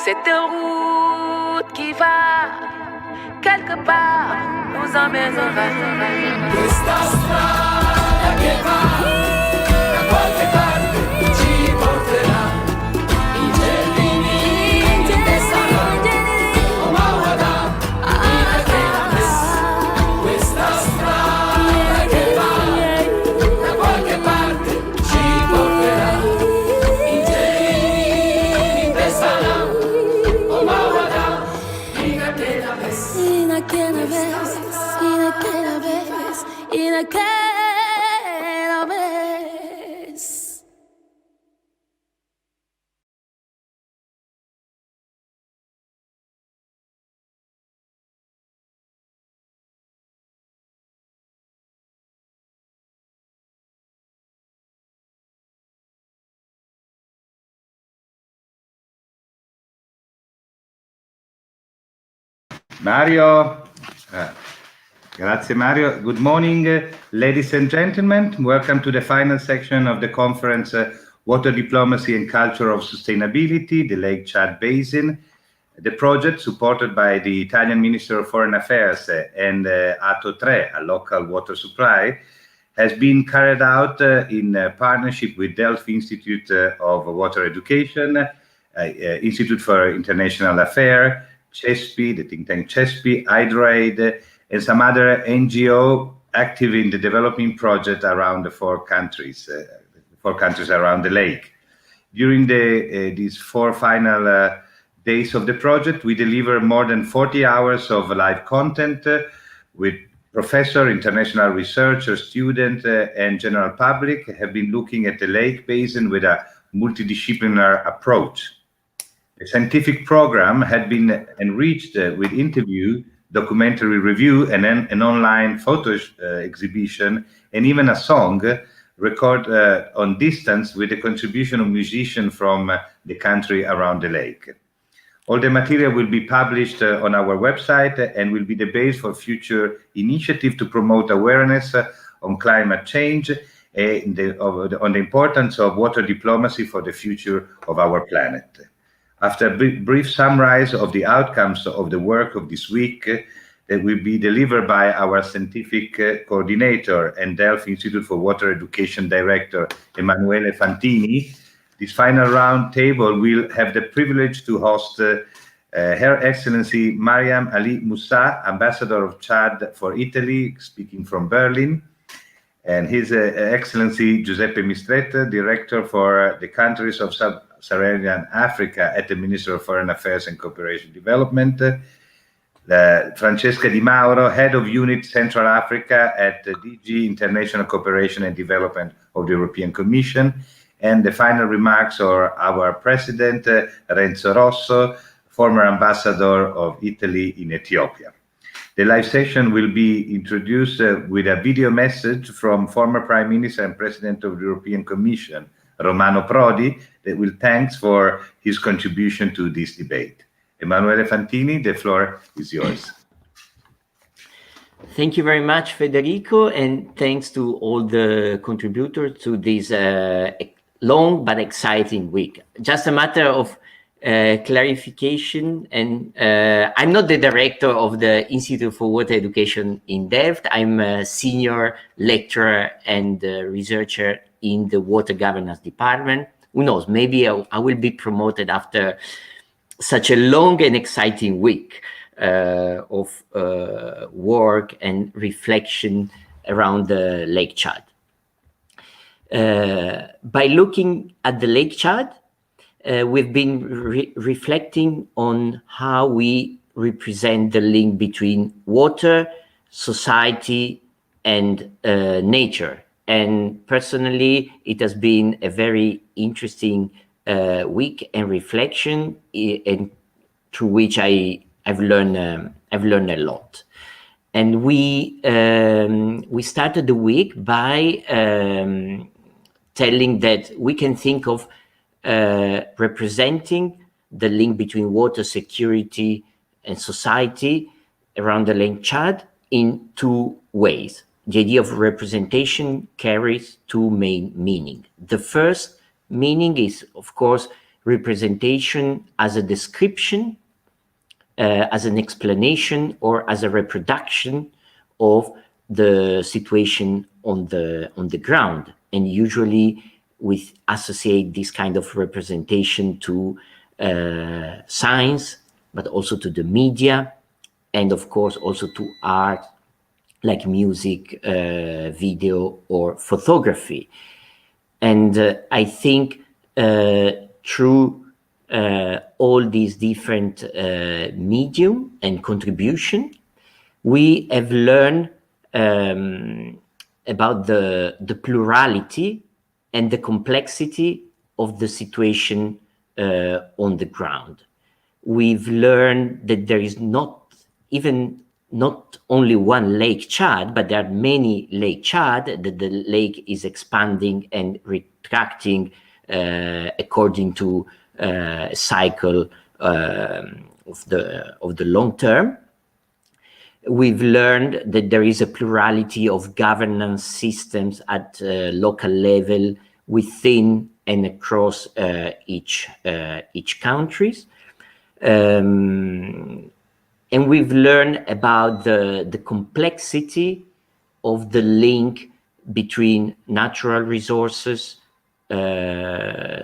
C'est une route qui va quelque part, nous emmènera. Questa strada che va da qualche parte ci porterà. I giardini in testa o mawada ina che questa strada che va da qualche parte ci porterà. I giardini in testa o mawada ina che Mario, grazie Mario. Good morning, ladies and gentlemen. Welcome to the final section of the conference, Water Diplomacy and Culture of Sustainability, the Lake Chad Basin. The project, supported by the Italian Minister of Foreign Affairs and Ato3, a local water supply, has been carried out in partnership with Delphi Institute of Water Education, Institute for International Affairs, CESPI, the think tank CESPI, HydroAid, and some other NGO active in the development project around the four countries around the lake. During these four final days of the project, we deliver more than 40 hours of live content with professor, international researchers, students, and general public have been looking at the lake basin with a multidisciplinary approach. The scientific program had been enriched with interview, documentary review, and then an online photo exhibition, and even a song recorded on distance with the contribution of musicians from the country around the lake. All the material will be published on our website and will be the base for future initiatives to promote awareness on climate change and on the importance of water diplomacy for the future of our planet. After a brief summary of the outcomes of the work of this week, that will be delivered by our scientific coordinator and Delphi Institute for Water Education Director, Emanuele Fantini, this final round table will have the privilege to host Her Excellency Mariam Ali Moussa, Ambassador of Chad for Italy, speaking from Berlin, and His Excellency Giuseppe Mistretta, Director for the countries of Sub-Saharan Africa at the Ministry of Foreign Affairs and Cooperation Development, Francesca Di Mauro, Head of Unit Central Africa at the DG International Cooperation and Development of the European Commission, and the final remarks are our President, Renzo Rosso, former Ambassador of Italy in Ethiopia. The live session will be introduced with a video message from former Prime Minister and President of the European Commission, Romano Prodi, that will thanks for his contribution to this debate. Emanuele Fantini, the floor is yours. Thank you very much, Federico, and thanks to all the contributors to this long but exciting week. Just a matter of clarification, and I'm not the director of the Institute for Water Education in Delft. I'm a senior lecturer and researcher in the Water Governance Department. Who knows, maybe I will be promoted after such a long and exciting week of work and reflection around the Lake Chad. By looking at the Lake Chad, we've been reflecting on how we represent the link between water, society, and nature. And personally, it has been a very interesting week and reflection, and through which I've learned a lot. And we started the week by telling that we can think of representing the link between water security and society around the Lake Chad in two ways. The idea of representation carries two main meanings. The first meaning is, of course, representation as a description, as an explanation, or as a reproduction of the situation on the ground. And usually we associate this kind of representation to science, but also to the media, and of course also to art like music, video, or photography. And I think through all these different medium and contribution, we have learned about the plurality and the complexity of the situation on the ground. We've learned that there is not only one Lake Chad, but there are many Lake Chad, that the lake is expanding and retracting according to a cycle of the long term. We've learned that there is a plurality of governance systems at local level within and across each countries. And we've learned about the complexity of the link between natural resources,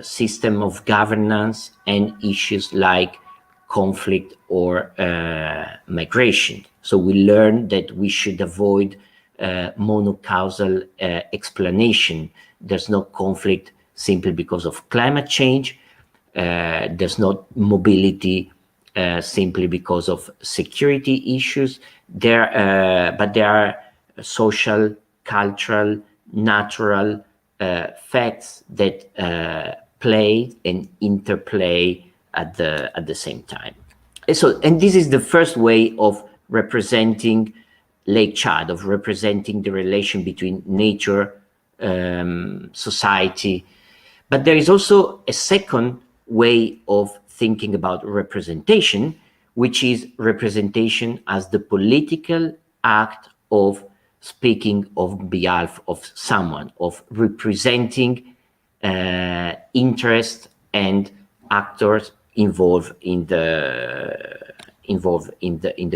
system of governance, and issues like conflict or migration. So we learned that we should avoid monocausal explanation. There's no conflict simply because of climate change. There's not mobility simply because of security issues. But there are social, cultural, natural facts that play and interplay at the same time. And this is the first way of representing Lake Chad, of representing the relation between nature, society. But there is also a second way of thinking about representation, which is representation as the political act of speaking on behalf of someone, of representing interest and actors involved in the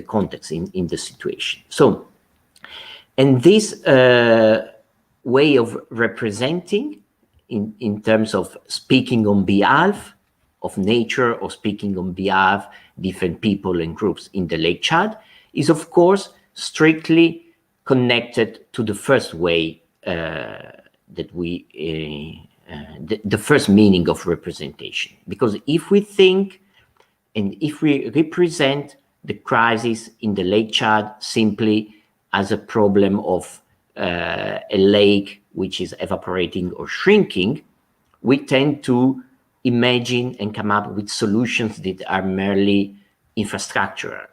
context, in the situation. So, and this way of representing in terms of speaking on behalf of nature or speaking on behalf different people and groups in the Lake Chad is of course strictly connected to the first way that we the first meaning of representation. Because if we think and if we represent the crisis in the Lake Chad simply as a problem of a lake which is evaporating or shrinking, we tend to imagine and come up with solutions that are merely infrastructural.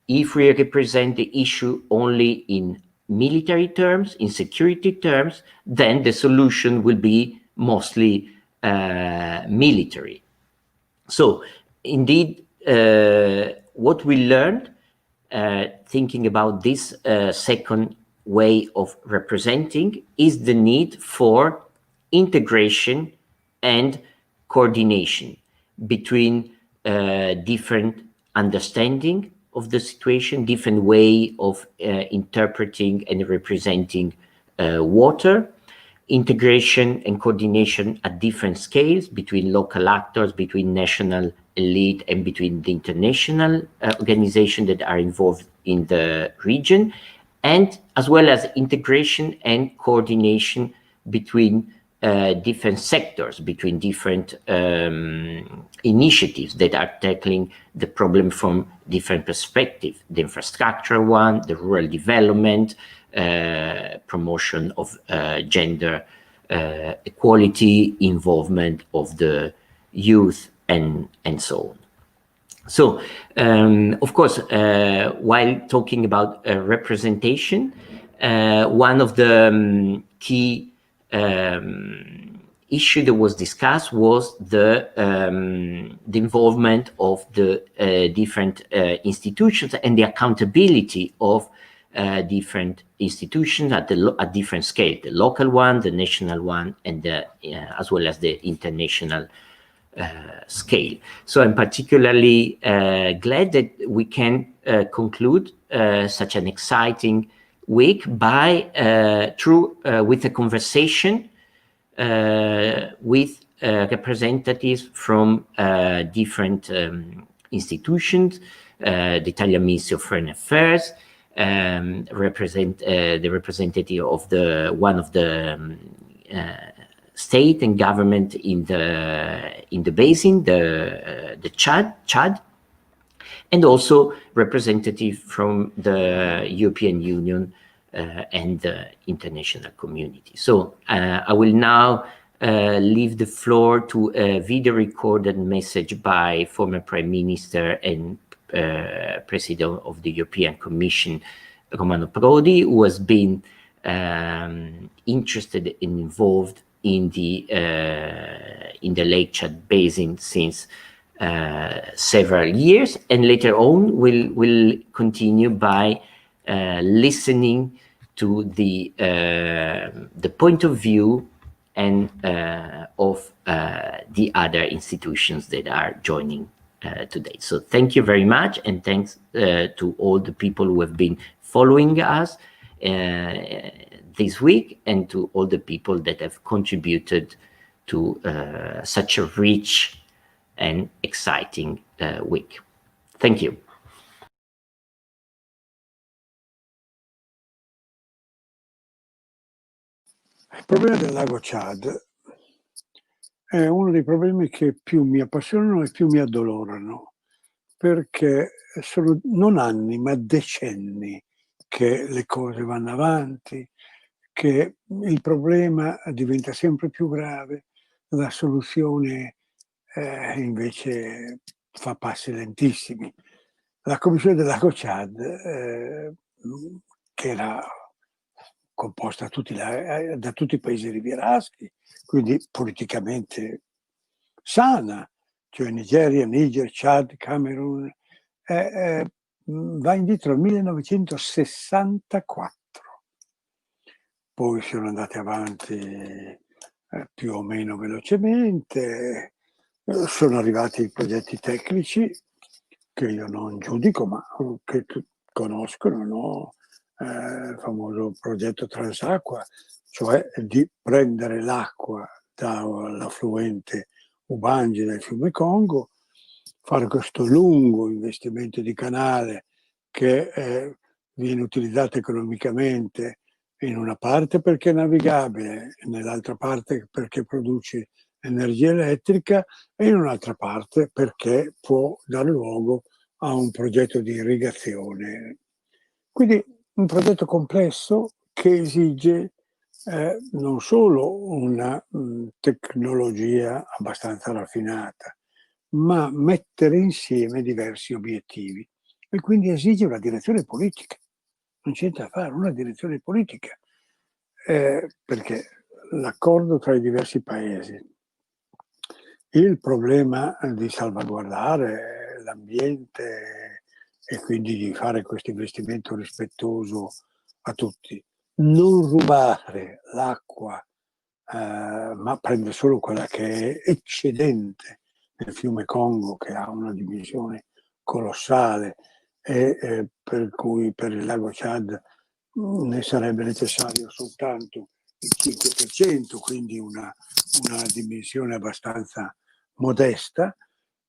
If we represent the issue only in military terms, in security terms, then the solution will be mostly military. So indeed, what we learned thinking about this second way of representing is the need for integration and coordination between different understanding of the situation, different way of interpreting and representing water, integration and coordination at different scales between local actors, between national elite, and between the international organizations that are involved in the region, and as well as integration and coordination between different sectors, between different initiatives that are tackling the problem from different perspectives. The infrastructure one, the rural development, promotion of gender equality, involvement of the youth, and so on. So, of course, while talking about representation, one of the key issue that was discussed was the involvement of the different institutions and the accountability of different institutions at different scale, the local one, the national one, and as well as the international scale. So I'm particularly glad that we can conclude such an exciting week with a conversation with representatives from different institutions, the Italian Ministry of Foreign Affairs, the representative of one of the state and government in the basin, the Chad, and also representative from the European Union and the international community. So I will now leave the floor to a video recorded message by former Prime Minister and President of the European Commission, Romano Prodi, who has been interested and involved in the Lake Chad Basin since several years, and later on we'll continue by listening to the point of view and of the other institutions that are joining today. So thank you very much, and thanks to all the people who have been following us this week, and to all the people that have contributed to such a rich and exciting week. Thank you. Il problema del lago Chad è uno dei problemi che più mi appassionano e più mi addolorano, perché sono non anni ma decenni che le cose vanno avanti, che il problema diventa sempre più grave, la soluzione invece fa passi lentissimi. La Commissione del lago Chad, che era composta da tutti i paesi rivieraschi, quindi politicamente sana, cioè Nigeria, Niger, Chad, Camerun, va indietro al 1964. Poi sono andati avanti più o meno velocemente, sono arrivati i progetti tecnici che io non giudico, ma che conoscono, no? Il famoso progetto Transacqua, cioè di prendere l'acqua dall'affluente Ubangi del fiume Congo, fare questo lungo investimento di canale che viene utilizzato economicamente in una parte perché è navigabile, nell'altra parte perché produce energia elettrica e in un'altra parte perché può dar luogo a un progetto di irrigazione. Quindi un progetto complesso che esige non solo una tecnologia abbastanza raffinata, ma mettere insieme diversi obiettivi e quindi esige una direzione politica. Non c'è da fare, una direzione politica, perché l'accordo tra i diversi paesi, il problema di salvaguardare l'ambiente e quindi di fare questo investimento rispettoso a tutti, non rubare l'acqua, ma prendere solo quella che è eccedente nel fiume Congo, che ha una dimensione colossale, e per cui per il lago Chad ne sarebbe necessario soltanto il 5%, quindi una dimensione abbastanza modesta,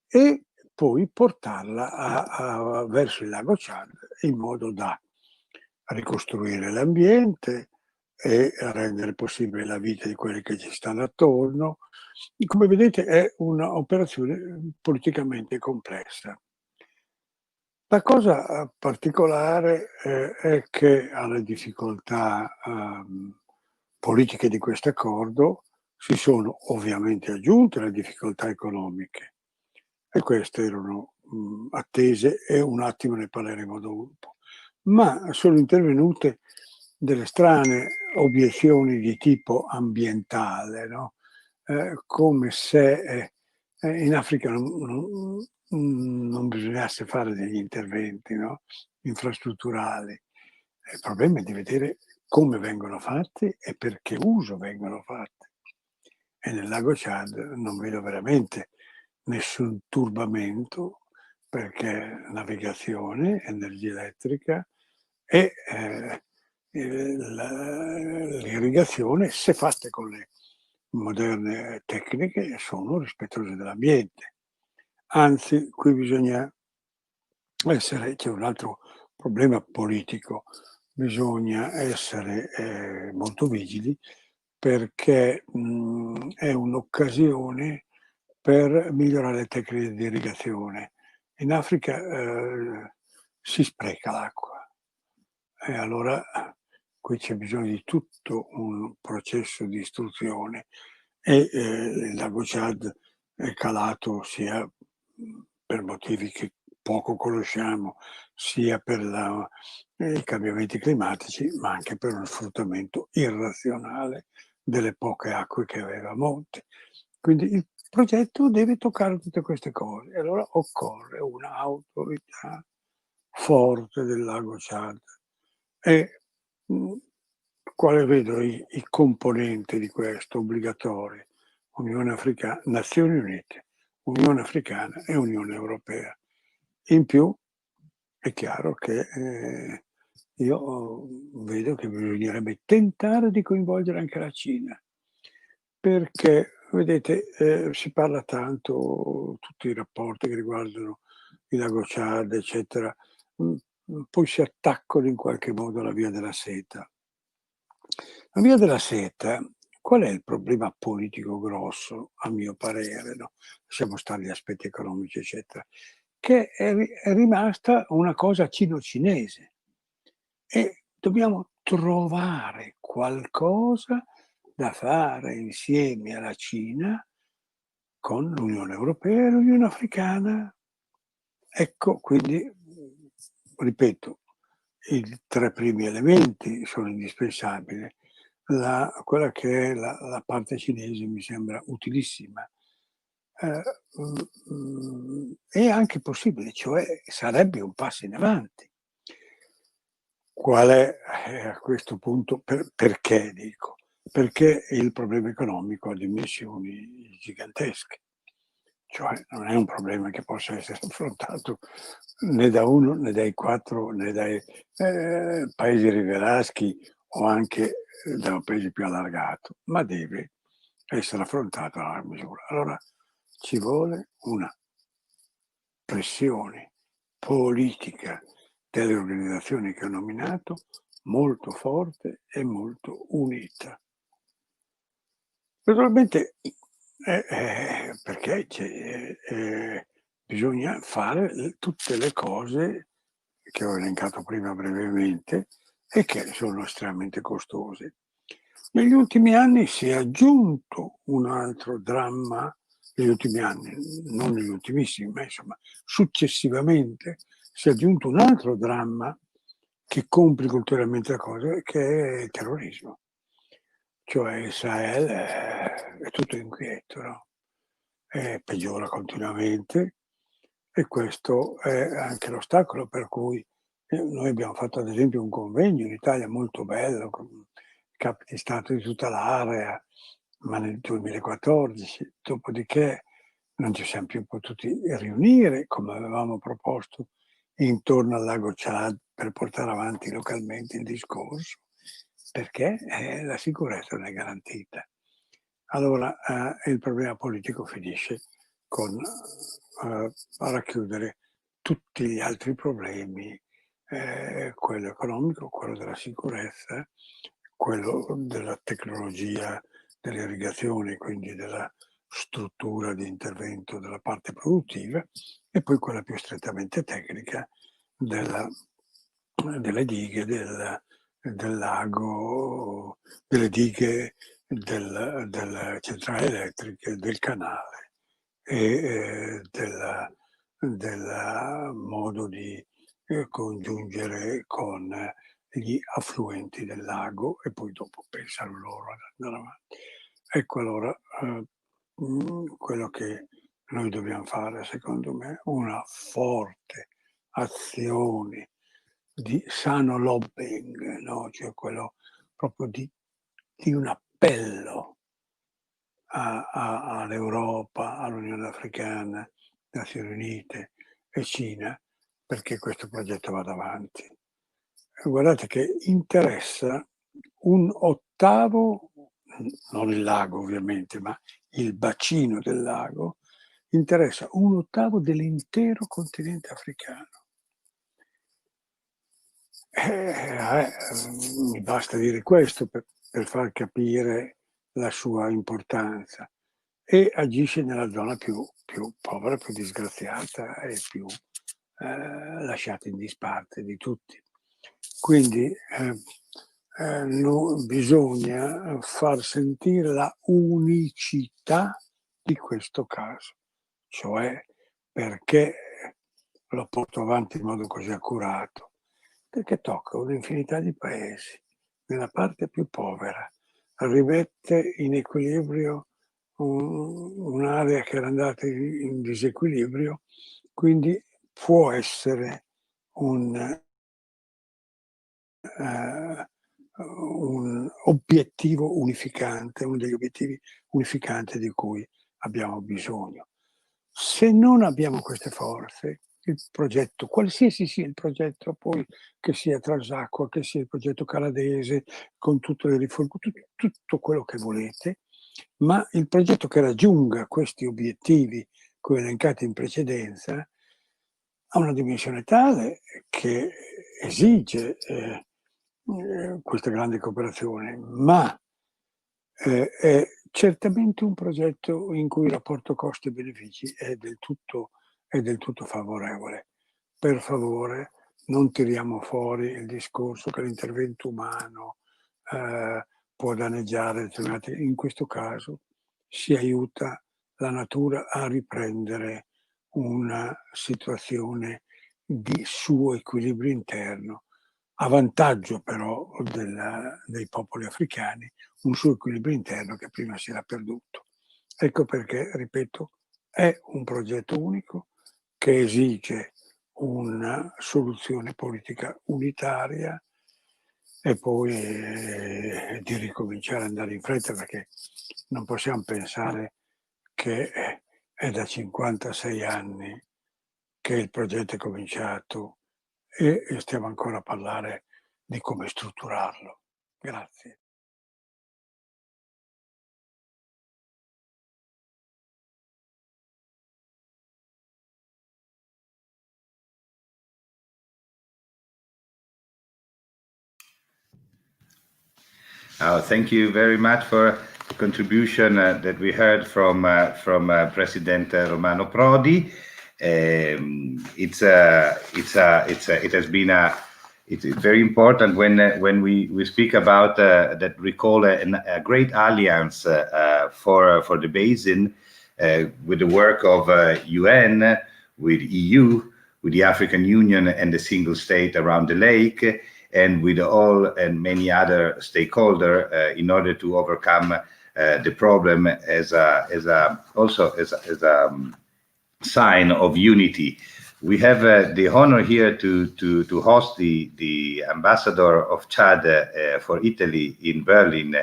e poi portarla verso il lago Chad in modo da ricostruire l'ambiente e rendere possibile la vita di quelli che ci stanno attorno. Come vedete è un'operazione politicamente complessa. La cosa particolare è che alle difficoltà politiche di questo accordo si sono ovviamente aggiunte le difficoltà economiche, e queste erano attese e un attimo ne parleremo dopo, ma sono intervenute delle strane obiezioni di tipo ambientale, no? Come se in Africa non bisognasse fare degli interventi, no? Infrastrutturali. Il problema è di vedere come vengono fatti e per che uso vengono fatti. E nel lago Chad non vedo veramente nessun turbamento, perché navigazione, energia elettrica e l'irrigazione, se fatte con le moderne tecniche, sono rispettose dell'ambiente. Anzi, qui bisogna c'è un altro problema politico, bisogna essere molto vigili perché è un'occasione per migliorare le tecniche di irrigazione. In Africa si spreca l'acqua e allora qui c'è bisogno di tutto un processo di istruzione e il lago Chad è calato sia per motivi che poco conosciamo, sia per i cambiamenti climatici, ma anche per uno sfruttamento irrazionale delle poche acque che aveva a monte. Quindi il progetto deve toccare tutte queste cose. E allora occorre un'autorità forte del lago Chad. E quale vedo i componenti di questo obbligatori? Unione Africana, Nazioni Unite, Unione Africana e Unione Europea. In più è chiaro che io vedo che bisognerebbe tentare di coinvolgere anche la Cina, perché vedete si parla tanto, tutti i rapporti che riguardano il lago Chad, eccetera, poi si attaccano in qualche modo alla via della seta. La via della seta, qual è il problema politico grosso, a mio parere, no? Lasciamo stare gli aspetti economici, eccetera, che è rimasta una cosa cino-cinese e dobbiamo trovare qualcosa da fare insieme alla Cina con l'Unione Europea e l'Unione Africana. Ecco, quindi, ripeto, i 3 primi elementi sono indispensabili. Quella che è la parte cinese mi sembra utilissima. È anche possibile, cioè sarebbe un passo in avanti. Qual è a questo punto, perché dico? Perché il problema economico ha dimensioni gigantesche. Cioè non è un problema che possa essere affrontato né da uno, né dai 4, né dai paesi rivieraschi o anche da un paese più allargato, ma deve essere affrontato a larga misura. Allora ci vuole una pressione politica delle organizzazioni che ho nominato molto forte e molto unita. Naturalmente perché bisogna fare tutte le cose che ho elencato prima brevemente e che sono estremamente costose. Negli ultimi anni si è aggiunto un altro dramma, negli ultimi anni, non negli ultimissimi, ma insomma successivamente si è aggiunto un altro dramma che complica ulteriormente la cosa, che è il terrorismo. Cioè il Sahel è tutto inquieto, no? Peggiora continuamente e questo è anche l'ostacolo per cui noi abbiamo fatto ad esempio un convegno in Italia molto bello con capi di Stato di tutta l'area, ma nel 2014, dopodiché non ci siamo più potuti riunire come avevamo proposto intorno al lago Chad per portare avanti localmente il discorso, perché la sicurezza non è garantita. Allora il problema politico finisce con racchiudere tutti gli altri problemi, quello economico, quello della sicurezza, quello della tecnologia dell'irrigazione, quindi della struttura di intervento della parte produttiva, e poi quella più strettamente tecnica delle dighe del lago, delle dighe delle centrali elettriche, del canale e del modo di congiungere con gli affluenti del lago e poi dopo pensano loro ad andare avanti. Ecco allora quello che noi dobbiamo fare, secondo me, una forte azione di sano lobbying, no? Cioè quello proprio di un appello all'Europa, all'Unione Africana, Nazioni Unite e Cina, perché questo progetto vada avanti. Guardate che interessa un ottavo, non il lago ovviamente, ma il bacino del lago, interessa un ottavo dell'intero continente africano. Mi basta dire questo per far capire la sua importanza, e agisce nella zona più povera, più disgraziata e più lasciata in disparte di tutti. Quindi bisogna far sentire la unicità di questo caso, cioè perché lo porto avanti in modo così accurato, perché tocca un'infinità di paesi. Nella parte più povera rimette in equilibrio un'area che era andata in disequilibrio, quindi può essere un obiettivo unificante, uno degli obiettivi unificanti di cui abbiamo bisogno. Se non abbiamo queste forze, il progetto, qualsiasi sia il progetto, poi che sia Transacqua, che sia il progetto canadese, con tutte le riforme, tutto quello che volete, ma il progetto che raggiunga questi obiettivi che ho elencati in precedenza ha una dimensione tale che esige questa grande cooperazione, ma è certamente un progetto in cui il rapporto costi e benefici è del tutto favorevole. Per favore, non tiriamo fuori il discorso che l'intervento umano può danneggiare. In questo caso si aiuta la natura a riprendere una situazione di suo equilibrio interno, a vantaggio però dei popoli africani, un suo equilibrio interno che prima si era perduto. Ecco perché, ripeto, è un progetto unico che esige una soluzione politica unitaria e poi di ricominciare ad andare in fretta, perché non possiamo pensare che è da 56 anni che il progetto è cominciato e stiamo ancora a parlare di come strutturarlo. Grazie. Thank you very much for the contribution that we heard from President Romano Prodi. It's very important when we speak about that. Recall a great alliance for the basin with the work of UN, with EU, with the African Union and the single state around the lake, and with all and many other stakeholders in order to overcome the problem as a sign of unity. We have the honor here to host the ambassador of Chad for Italy in Berlin,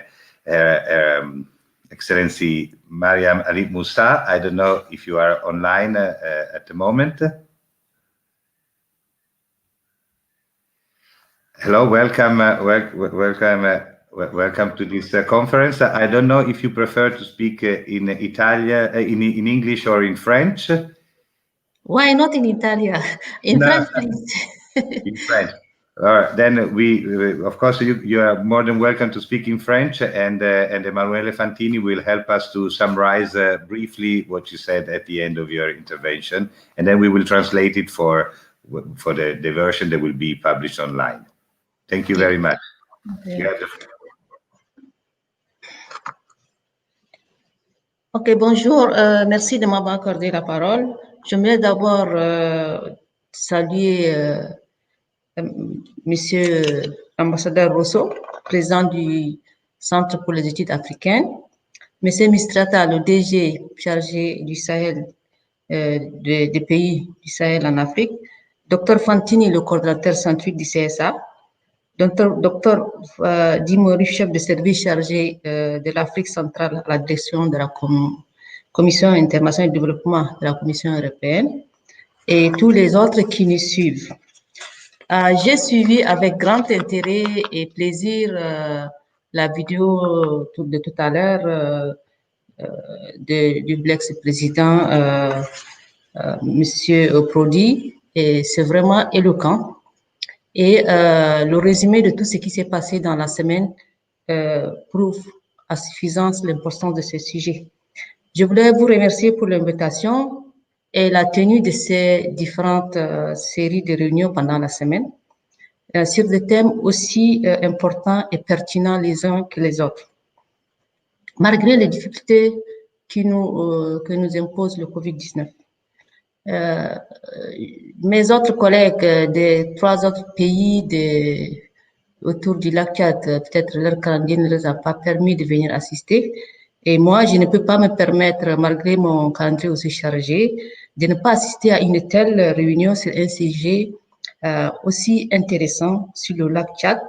Excellency Mariam Ali Moussa. I don't know if you are online at the moment. Hello, welcome to this conference. I don't know if you prefer to speak in Italian, in English or in French. Why not in Italia? In French, please. In French. Then we of course, you are more than welcome to speak in French, and Emanuele Fantini will help us to summarize briefly what you said at the end of your intervention, and then we will translate it for the version that will be published online. Thank you very much. Okay. Ok, bonjour. Merci de m'avoir accordé la parole. J'aimerais d'abord saluer Monsieur l'ambassadeur Rousseau, président du Centre pour les études africaines, Monsieur Mistrata, le DG chargé du Sahel, des pays du Sahel en Afrique, Dr Fantini, le coordinateur scientifique du CSA, Docteur Dimori, chef de service chargé de l'Afrique centrale à la direction de la Commission internationale de développement de la Commission européenne, et tous les autres qui nous suivent. J'ai suivi avec grand intérêt et plaisir la vidéo de tout à l'heure du ex-président Monsieur Prodi, et c'est vraiment éloquent. Et le résumé de tout ce qui s'est passé dans la semaine prouve à suffisance l'importance de ce sujet. Je voulais vous remercier pour l'invitation et la tenue de ces différentes séries de réunions pendant la semaine sur des thèmes aussi importants et pertinents les uns que les autres. Malgré les difficultés que nous impose le Covid-19, mes autres collègues des 3 autres pays autour du lac Tchad, peut-être leur calendrier ne les a pas permis de venir assister. Et moi, je ne peux pas me permettre, malgré mon calendrier aussi chargé, de ne pas assister à une telle réunion sur un sujet aussi intéressant sur le lac Tchad,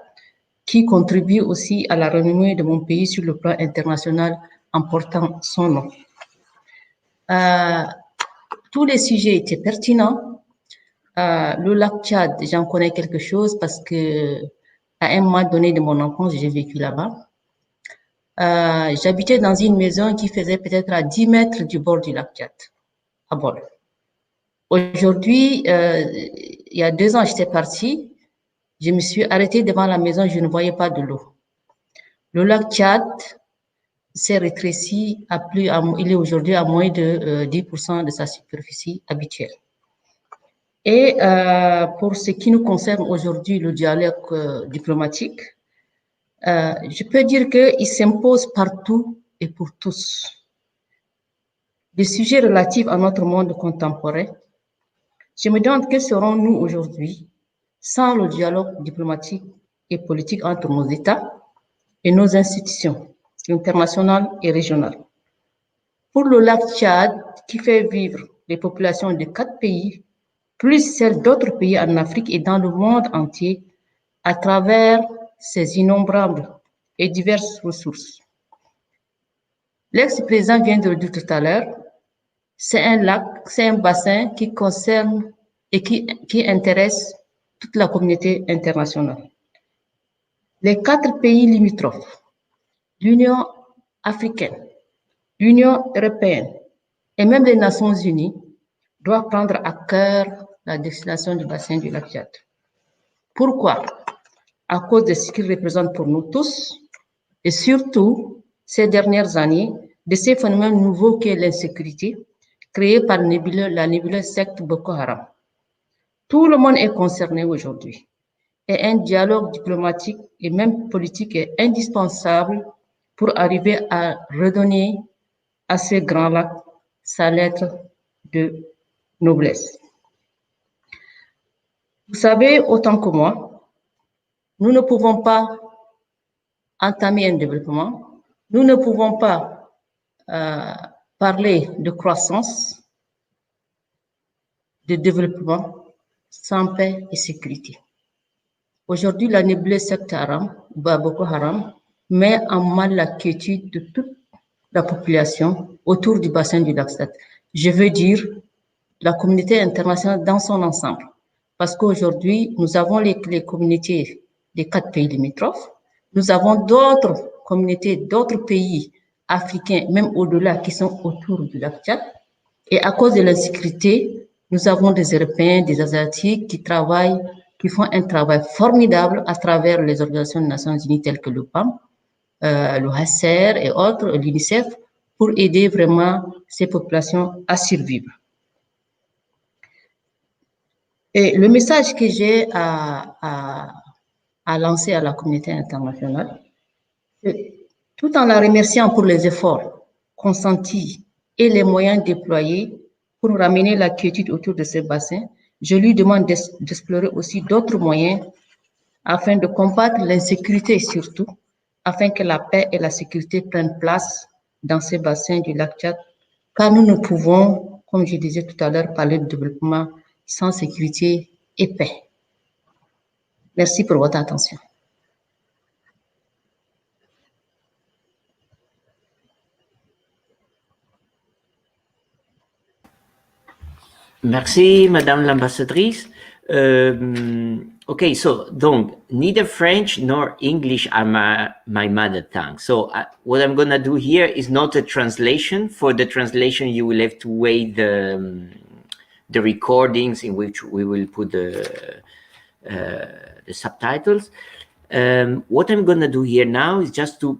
qui contribue aussi à la renommée de mon pays sur le plan international en portant son nom. Tous les sujets étaient pertinents. Le lac Tchad, j'en connais quelque chose parce que à un moment donné de mon enfance, j'ai vécu là-bas. J'habitais dans une maison qui faisait peut-être à 10 mètres du bord du lac Tchad, à Bol. Aujourd'hui, il y a 2 ans, j'étais partie. Je me suis arrêtée devant la maison, je ne voyais pas de l'eau. Le lac Tchad s'est rétréci il est aujourd'hui à moins de 10% de sa superficie habituelle. Et pour ce qui nous concerne aujourd'hui, le dialogue diplomatique, je peux dire qu'il s'impose partout et pour tous. Des sujets relatifs à notre monde contemporain, je me demande que serons-nous aujourd'hui sans le dialogue diplomatique et politique entre nos États et nos institutions internationales et régionales. Pour le lac Tchad, qui fait vivre les populations de 4 pays, plus celles d'autres pays en Afrique et dans le monde entier, à travers ses innombrables et diverses ressources. L'ex-président vient de le dire tout à l'heure, c'est un lac, c'est un bassin qui concerne et qui intéresse toute la communauté internationale. Les 4 pays limitrophes, l'Union africaine, l'Union européenne et même les Nations unies doivent prendre à cœur la destination du bassin du lac Tchad. Pourquoi? À cause de ce qu'il représente pour nous tous et surtout, ces dernières années, de ces phénomènes nouveaux qu'est l'insécurité créée par la nébuleuse secte Boko Haram. Tout le monde est concerné aujourd'hui et un dialogue diplomatique et même politique est indispensable pour arriver à redonner à ce grand lac sa lettre de noblesse. Vous savez autant que moi, nous ne pouvons pas entamer un développement, nous ne pouvons pas parler de croissance, de développement sans paix et sécurité. Aujourd'hui, la nébuleuse secte Boko Haram, met en mal la quiétude de toute la population autour du bassin du lac Tchad. Je veux dire la communauté internationale dans son ensemble. Parce qu'aujourd'hui, nous avons les communautés des 4 pays limitrophes, nous avons d'autres communautés, d'autres pays africains, même au-delà, qui sont autour du lac Tchad. Et à cause de l'insécurité, nous avons des Européens, des Asiatiques qui font un travail formidable à travers les organisations des Nations Unies telles que le PAM, le HCR et autres, l'UNICEF, pour aider vraiment ces populations à survivre. Et le message que j'ai à lancer à la communauté internationale, tout en la remerciant pour les efforts consentis et les moyens déployés pour ramener la quiétude autour de ce bassin, je lui demande d'explorer aussi d'autres moyens afin de combattre l'insécurité surtout, afin que la paix et la sécurité prennent place dans ces bassins du lac Tchad, car nous ne pouvons, comme je disais tout à l'heure, parler de développement sans sécurité et paix. Merci pour votre attention. Merci, Madame l'ambassadrice. Okay, so donc neither French nor English are my mother tongue. So what I'm gonna do here is not a translation. For the translation, you will have to wait the recordings in which we will put the subtitles. What I'm gonna do here now is just to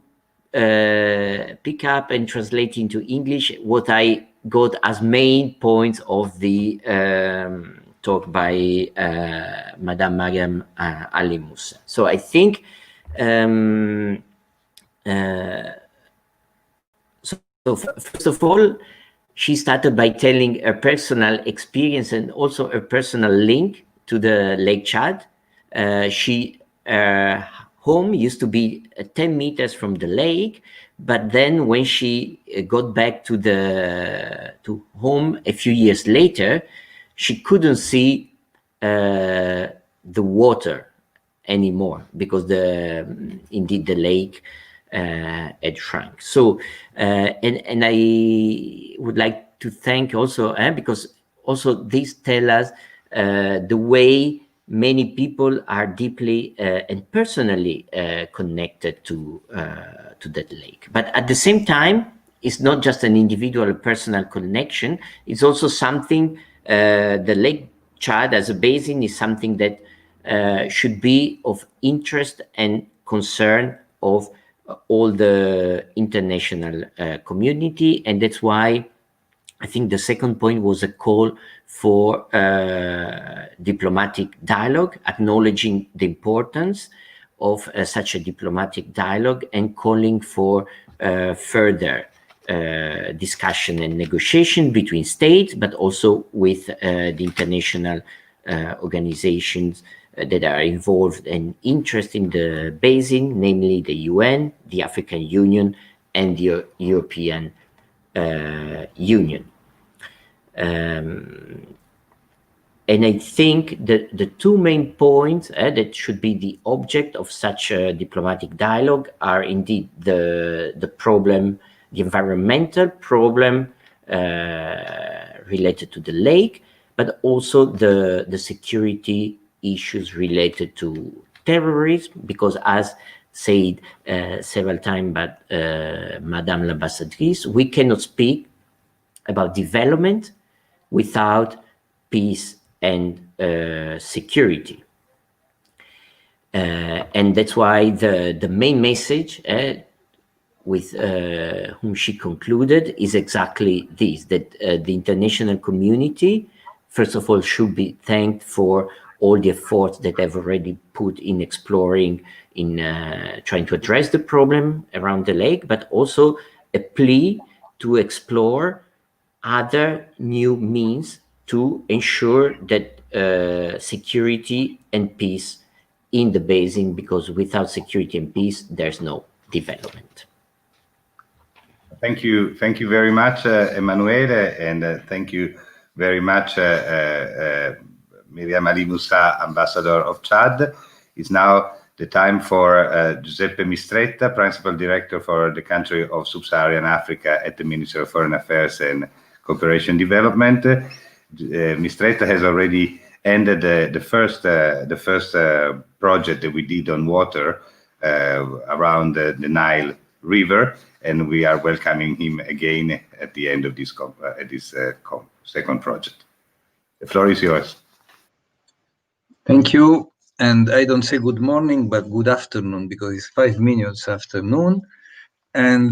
pick up and translate into English what I got as main points of the talk by Madame Mariam Ali Moussa. So I think so first of all, she started by telling her personal experience and also a personal link to the Lake Chad. Her home used to be 10 meters from the lake, but then when she got back to home a few years later, she couldn't see the water anymore because indeed the lake had shrunk. So and I would like to thank also because also these tell us the way many people are deeply and personally connected to that lake. But at the same time, it's not just an individual personal connection. It's also something, the Lake Chad as a basin is something that should be of interest and concern of all the international community. And that's why I think the second point was a call for diplomatic dialogue, acknowledging the importance of such a diplomatic dialogue and calling for further discussion and negotiation between states, but also with the international organizations that are involved and interested in the basin, namely the UN, the African Union, and the European Union. And I think that the two main points that should be the object of such a diplomatic dialogue are indeed the problem, the environmental problem related to the lake, but also the security issues related to terrorism, because as said several times by Madame l'ambassadrice, we cannot speak about development without peace and security. And that's why the main message with whom she concluded is exactly this, that the international community, first of all, should be thanked for all the efforts that they've already put in exploring, in trying to address the problem around the lake, but also a plea to explore other new means to ensure that security and peace in the basin, because without security and peace, there's no development. Thank you very much, Emanuele, and thank you very much, Miriam Ali Moussa, Ambassador of Chad. It's now the time for Giuseppe Mistretta, Principal Director for the country of Sub-Saharan Africa at the Ministry of Foreign Affairs and Cooperation Development. Mistretta has already ended the first project that we did on water around the Nile River, and we are welcoming him again at the end of this second project. The floor is yours. Thank you. And I don't say good morning, but good afternoon, because it's 5 minutes after noon. And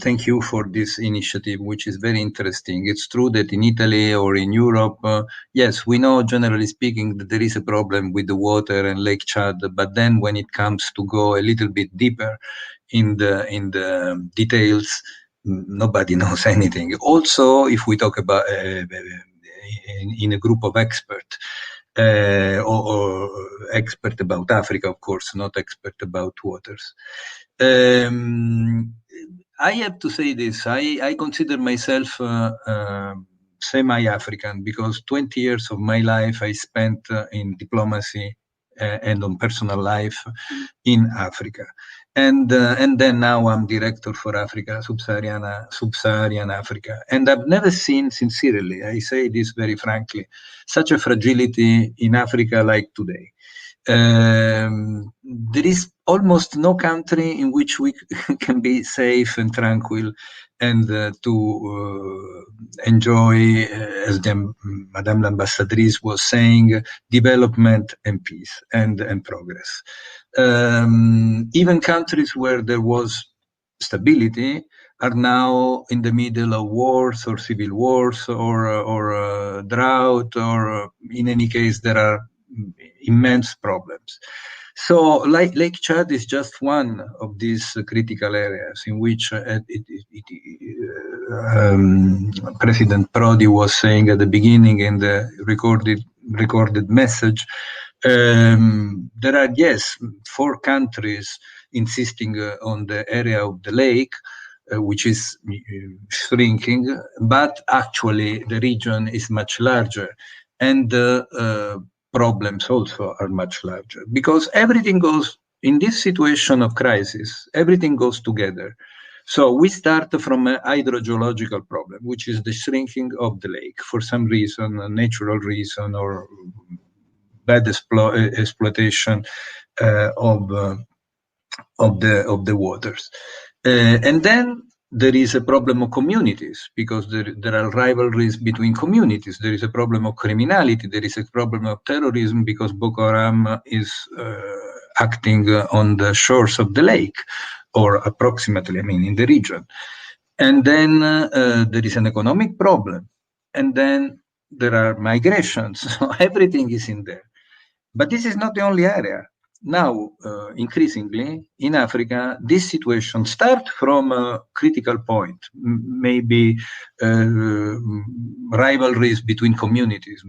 thank you for this initiative, which is very interesting. It's true that in Italy or in Europe, yes, we know, generally speaking, that there is a problem with the water and Lake Chad. But then when it comes to go a little bit deeper in the details, nobody knows anything. Also, if we talk about in a group of experts, or expert about Africa, of course, not expert about waters. I have to say this, I consider myself semi-African, because 20 years of my life I spent in diplomacy and on personal life in Africa. And then now I'm director for Africa, Sub-Saharan Africa. And I've never seen, sincerely, I say this very frankly, such a fragility in Africa like today. There is almost no country in which we can be safe and tranquil and to enjoy, as Madame l'Ambassadrice was saying, development and peace and progress. Even countries where there was stability are now in the middle of wars or civil wars or drought, or in any case, there are immense problems. So Lake Chad is just one of these critical areas in which President Prodi was saying at the beginning in the recorded message, there are, yes, 4 countries insisting on the area of the lake, which is shrinking, but actually the region is much larger, and the problems also are much larger, because everything goes, in this situation of crisis, everything goes together. So we start from a hydrogeological problem, which is the shrinking of the lake for some reason, a natural reason, or bad exploitation of the waters. And then there is a problem of communities, because there are rivalries between communities. There is a problem of criminality. There is a problem of terrorism, because Boko Haram is acting on the shores of the lake, or approximately, in the region. And then there is an economic problem. And then there are migrations. So everything is in there. But this is not the only area. Now, increasingly, in Africa, this situation starts from a critical point, maybe rivalries between communities,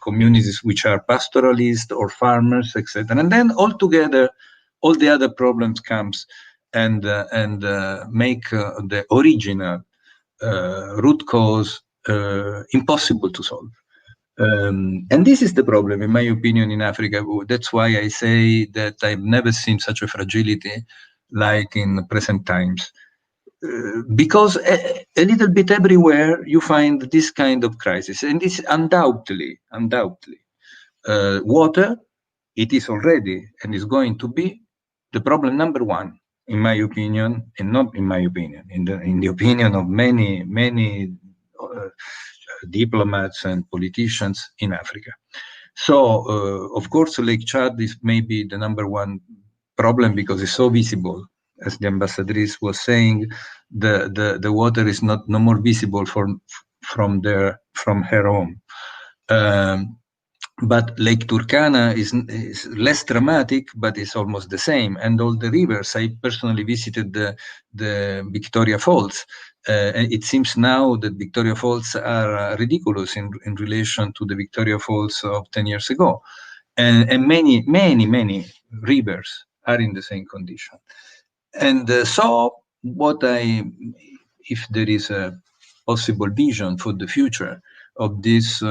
communities which are pastoralists or farmers, etc. And then altogether, all the other problems comes and make the original root cause impossible to solve. And this is the problem, in my opinion, in Africa. That's why I say that I've never seen such a fragility like in present times. Because a little bit everywhere you find this kind of crisis. And this undoubtedly, water, it is already and is going to be the problem number 1, in my opinion, and not in my opinion, in the opinion of many diplomats and politicians in Africa. So, of course, Lake Chad is maybe the number 1 problem, because it's so visible. As the ambassadrice was saying, the water is no more visible from her home. But Lake Turkana is less dramatic, but it's almost the same. And all the rivers, I personally visited the Victoria Falls. And it seems now that Victoria Falls are ridiculous in relation to the Victoria Falls of 10 years ago. And many rivers are in the same condition. And so if there is a possible vision for the future of this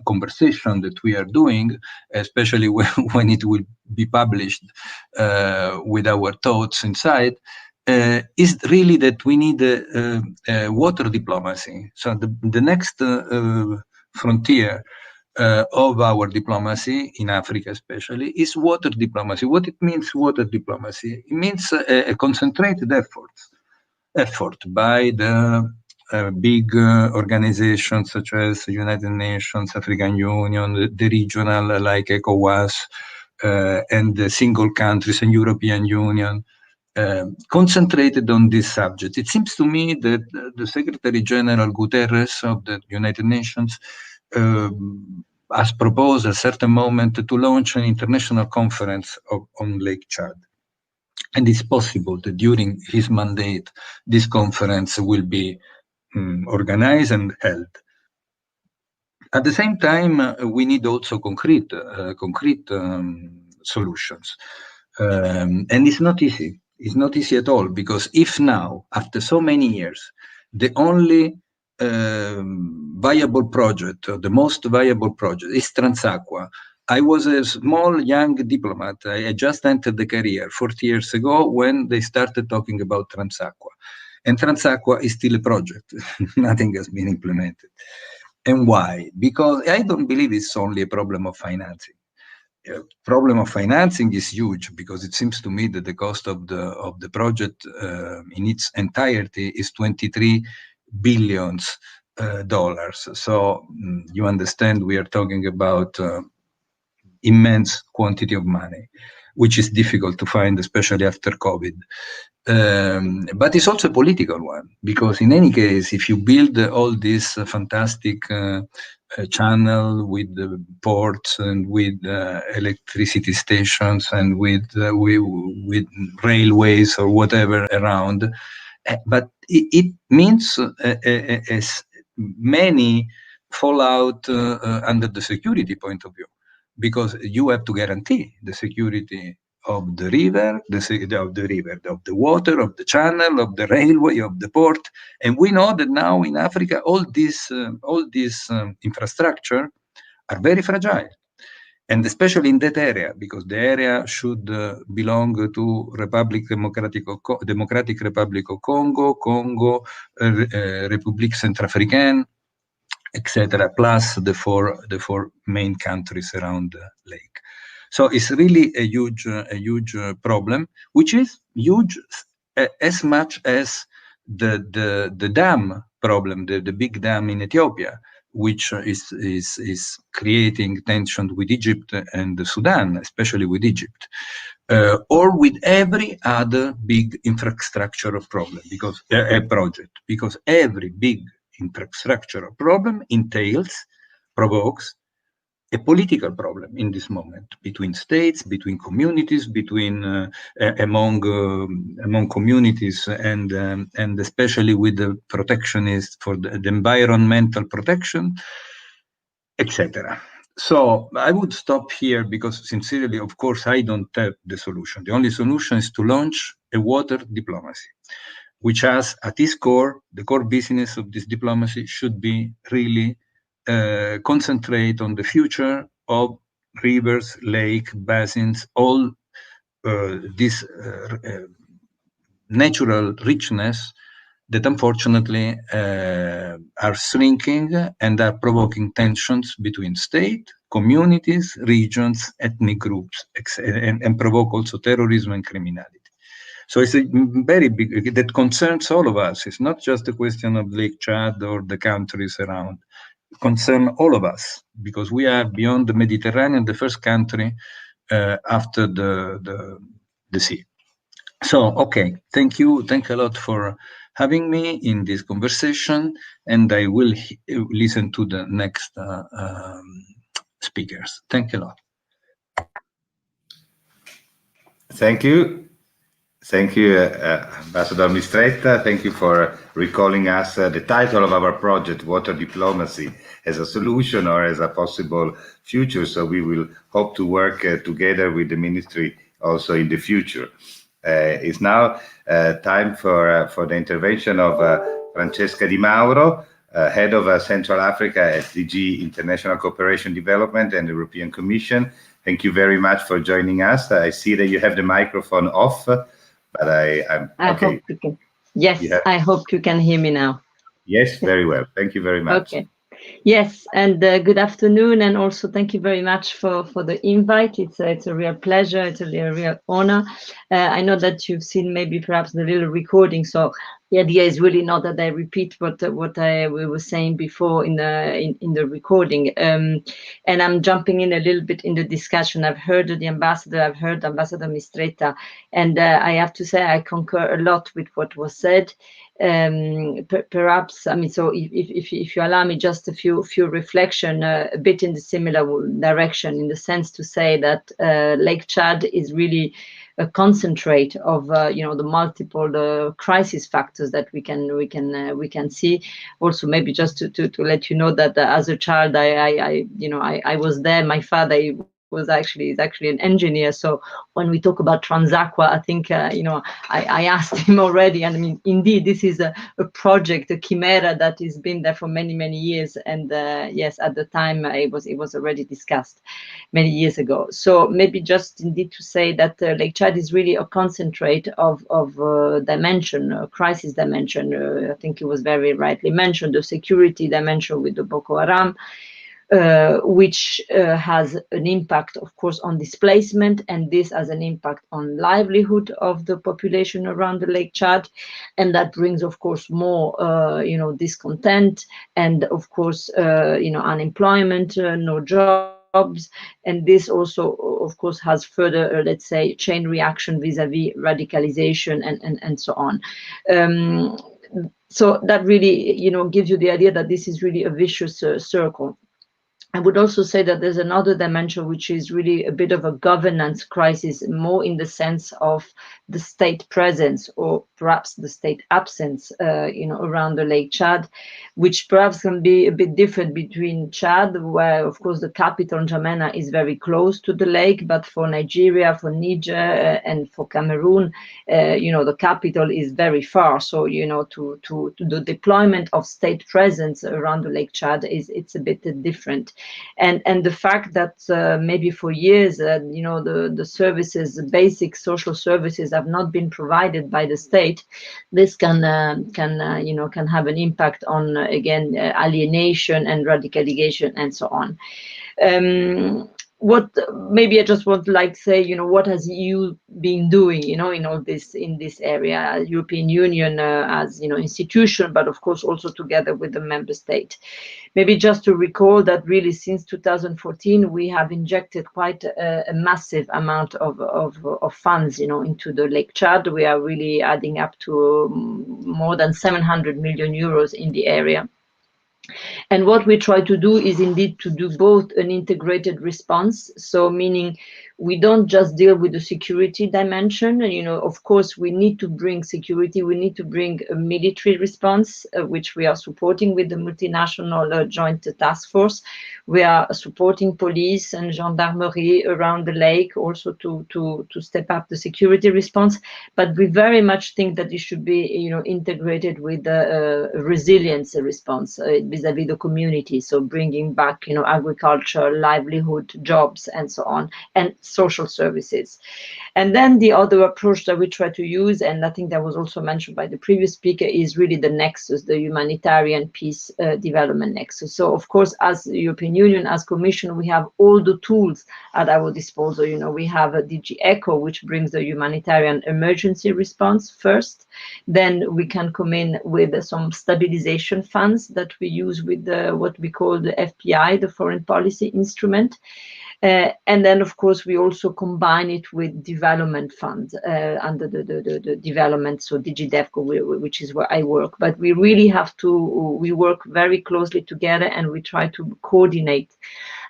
conversation that we are doing, especially when it will be published with our thoughts inside, is really that we need water diplomacy. So the next frontier of our diplomacy in Africa especially is water diplomacy. What it means, water diplomacy? It means a concentrated effort by the big organizations such as the United Nations, African Union, the regional like ECOWAS, and the single countries and European Union, concentrated on this subject. It seems to me that the Secretary General Guterres of the United Nations has proposed at a certain moment to launch an international conference on Lake Chad. And it's possible that during his mandate, this conference will be organized and held. At the same time, we need also concrete solutions. And it's not easy. It's not easy at all, because if now, after so many years, the only viable project, the most viable project is Transaqua. I was a small young diplomat. I just entered the career 40 years ago when they started talking about Transaqua. And Transaqua is still a project. Nothing has been implemented. And why? Because I don't believe it's only a problem of financing. Problem of financing is huge because it seems to me that the cost of the project in its entirety is $23 billion. So you understand we are talking about immense quantity of money, which is difficult to find, especially after COVID. But it's also a political one, because in any case, if you build all this fantastic channel with the ports and with electricity stations and with railways or whatever around, but it means many fallout under the security point of view, because you have to guarantee the security of the river, of the water, of the channel, of the railway, of the port. And we know that now in Africa, all these infrastructure are very fragile. And especially in that area, because the area should belong to Democratic Republic of Congo, République Centrafricaine, etc., plus the four main countries around the lake. So it's really a huge problem, which is huge as much as the dam problem, the big dam in Ethiopia, which is creating tension with Egypt and Sudan, especially with Egypt, or with every other big infrastructure problem, because a project, because every big infrastructural problem provokes a political problem in this moment between states, between communities, among communities, and especially with the protectionists for the environmental protection, etc. So I would stop here because, sincerely, of course, I don't have the solution. The only solution is to launch a water diplomacy, which has at its core, the core business of this diplomacy should be really concentrate on the future of rivers, lake, basins, all this natural richness that unfortunately are shrinking and are provoking tensions between state, communities, regions, ethnic groups, and provoke also terrorism and criminality. So it's a very big, that concerns all of us. It's not just a question of Lake Chad or the countries around. It concerns all of us, because we are beyond the Mediterranean, the first country after the sea. So, okay, thank you. Thank you a lot for having me in this conversation, and I will listen to the next speakers. Thank you a lot. Thank you. Thank you, Ambassador Mistretta. Thank you for recalling us the title of our project, Water Diplomacy, as a solution or as a possible future. So we will hope to work together with the ministry also in the future. It's now time for the intervention of Francesca Di Mauro, Head of Central Africa at DG International Cooperation Development and the European Commission. Thank you very much for joining us. I see that you have the microphone off, but I'm okay. Hope you can. Yes, I hope you can hear me now. Yes, very well. Thank you very much. Okay. Yes, and good afternoon, and also thank you very much for the invite. It's a real pleasure. It's a real honor. I know that you've seen maybe perhaps the little recording, so the idea is really not that I repeat what we were saying before in the recording. And I'm jumping in a little bit in the discussion. I've heard the ambassador. I've heard Ambassador Mistretta, and I have to say I concur a lot with what was said. Perhaps, I mean, so if you allow me just a few reflection, a bit in the similar direction, in the sense to say that Lake Chad is really a concentrate of the multiple crisis factors that we can see. Also, maybe just to let you know that as a child, I was there. My father is actually an engineer. So when we talk about Transaqua, I think I asked him already, and I mean, indeed, this is a project, a chimera that has been there for many years. And yes, at the time it was already discussed many years ago. So maybe just indeed to say that Lake Chad is really a concentrate of dimension, crisis dimension. I think it was very rightly mentioned, the security dimension with the Boko Haram, which has an impact, of course, on displacement, and this has an impact on livelihood of the population around the Lake Chad, and that brings, of course, more, discontent, and of course, unemployment, no jobs, and this also, of course, has further, let's say, chain reaction vis-a-vis radicalization and so on. So that really, gives you the idea that this is really a vicious circle. I would also say that there's another dimension, which is really a bit of a governance crisis, more in the sense of the state presence, or perhaps the state absence, around the Lake Chad, which perhaps can be a bit different between Chad, where, of course, the capital, N'Djamena, is very close to the lake, but for Nigeria, for Niger, and for Cameroon, the capital is very far. So, to the deployment of state presence around the Lake Chad it's a bit different. And the fact that maybe for years, the services, the basic social services, have not been provided by the state, this can have an impact on again alienation and radicalization and so on. What maybe I just want to say, what has EU been doing, in all this, in this area, European Union as institution, but of course also together with the member state. Maybe just to recall that really since 2014 we have injected quite a massive amount of funds, into the Lake Chad. We are really adding up to more than 700 million euros in the area. And what we try to do is indeed to do both an integrated response, so meaning we don't just deal with the security dimension. Of course, we need to bring security, we need to bring a military response, which we are supporting with the multinational joint task force. We are supporting police and gendarmerie around the lake also to step up the security response. But we very much think that it should be integrated with the resilience response vis-a-vis the community. So bringing back agriculture, livelihood, jobs, and so on, and social services. And then the other approach that we try to use, and I think that was also mentioned by the previous speaker, is really the nexus, the humanitarian peace development nexus. So of course, as the European Union, as Commission, we have all the tools at our disposal. We have a DG ECHO, which brings the humanitarian emergency response first. Then we can come in with some stabilization funds that we use with what we call the FPI, the foreign policy instrument. And then, of course, we also combine it with development funds under the development, so DigiDevco, which is where I work. But we really have to, we work very closely together, and we try to coordinate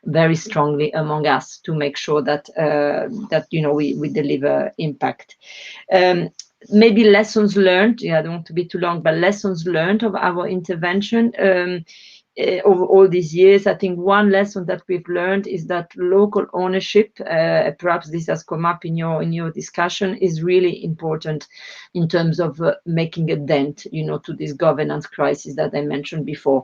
very strongly among us to make sure that we deliver impact. Maybe lessons learned. I don't want to be too long, but lessons learned of our intervention. Over all these years, I think one lesson that we've learned is that local ownership, perhaps this has come up in your discussion, is really important in terms of making a dent, to this governance crisis that I mentioned before.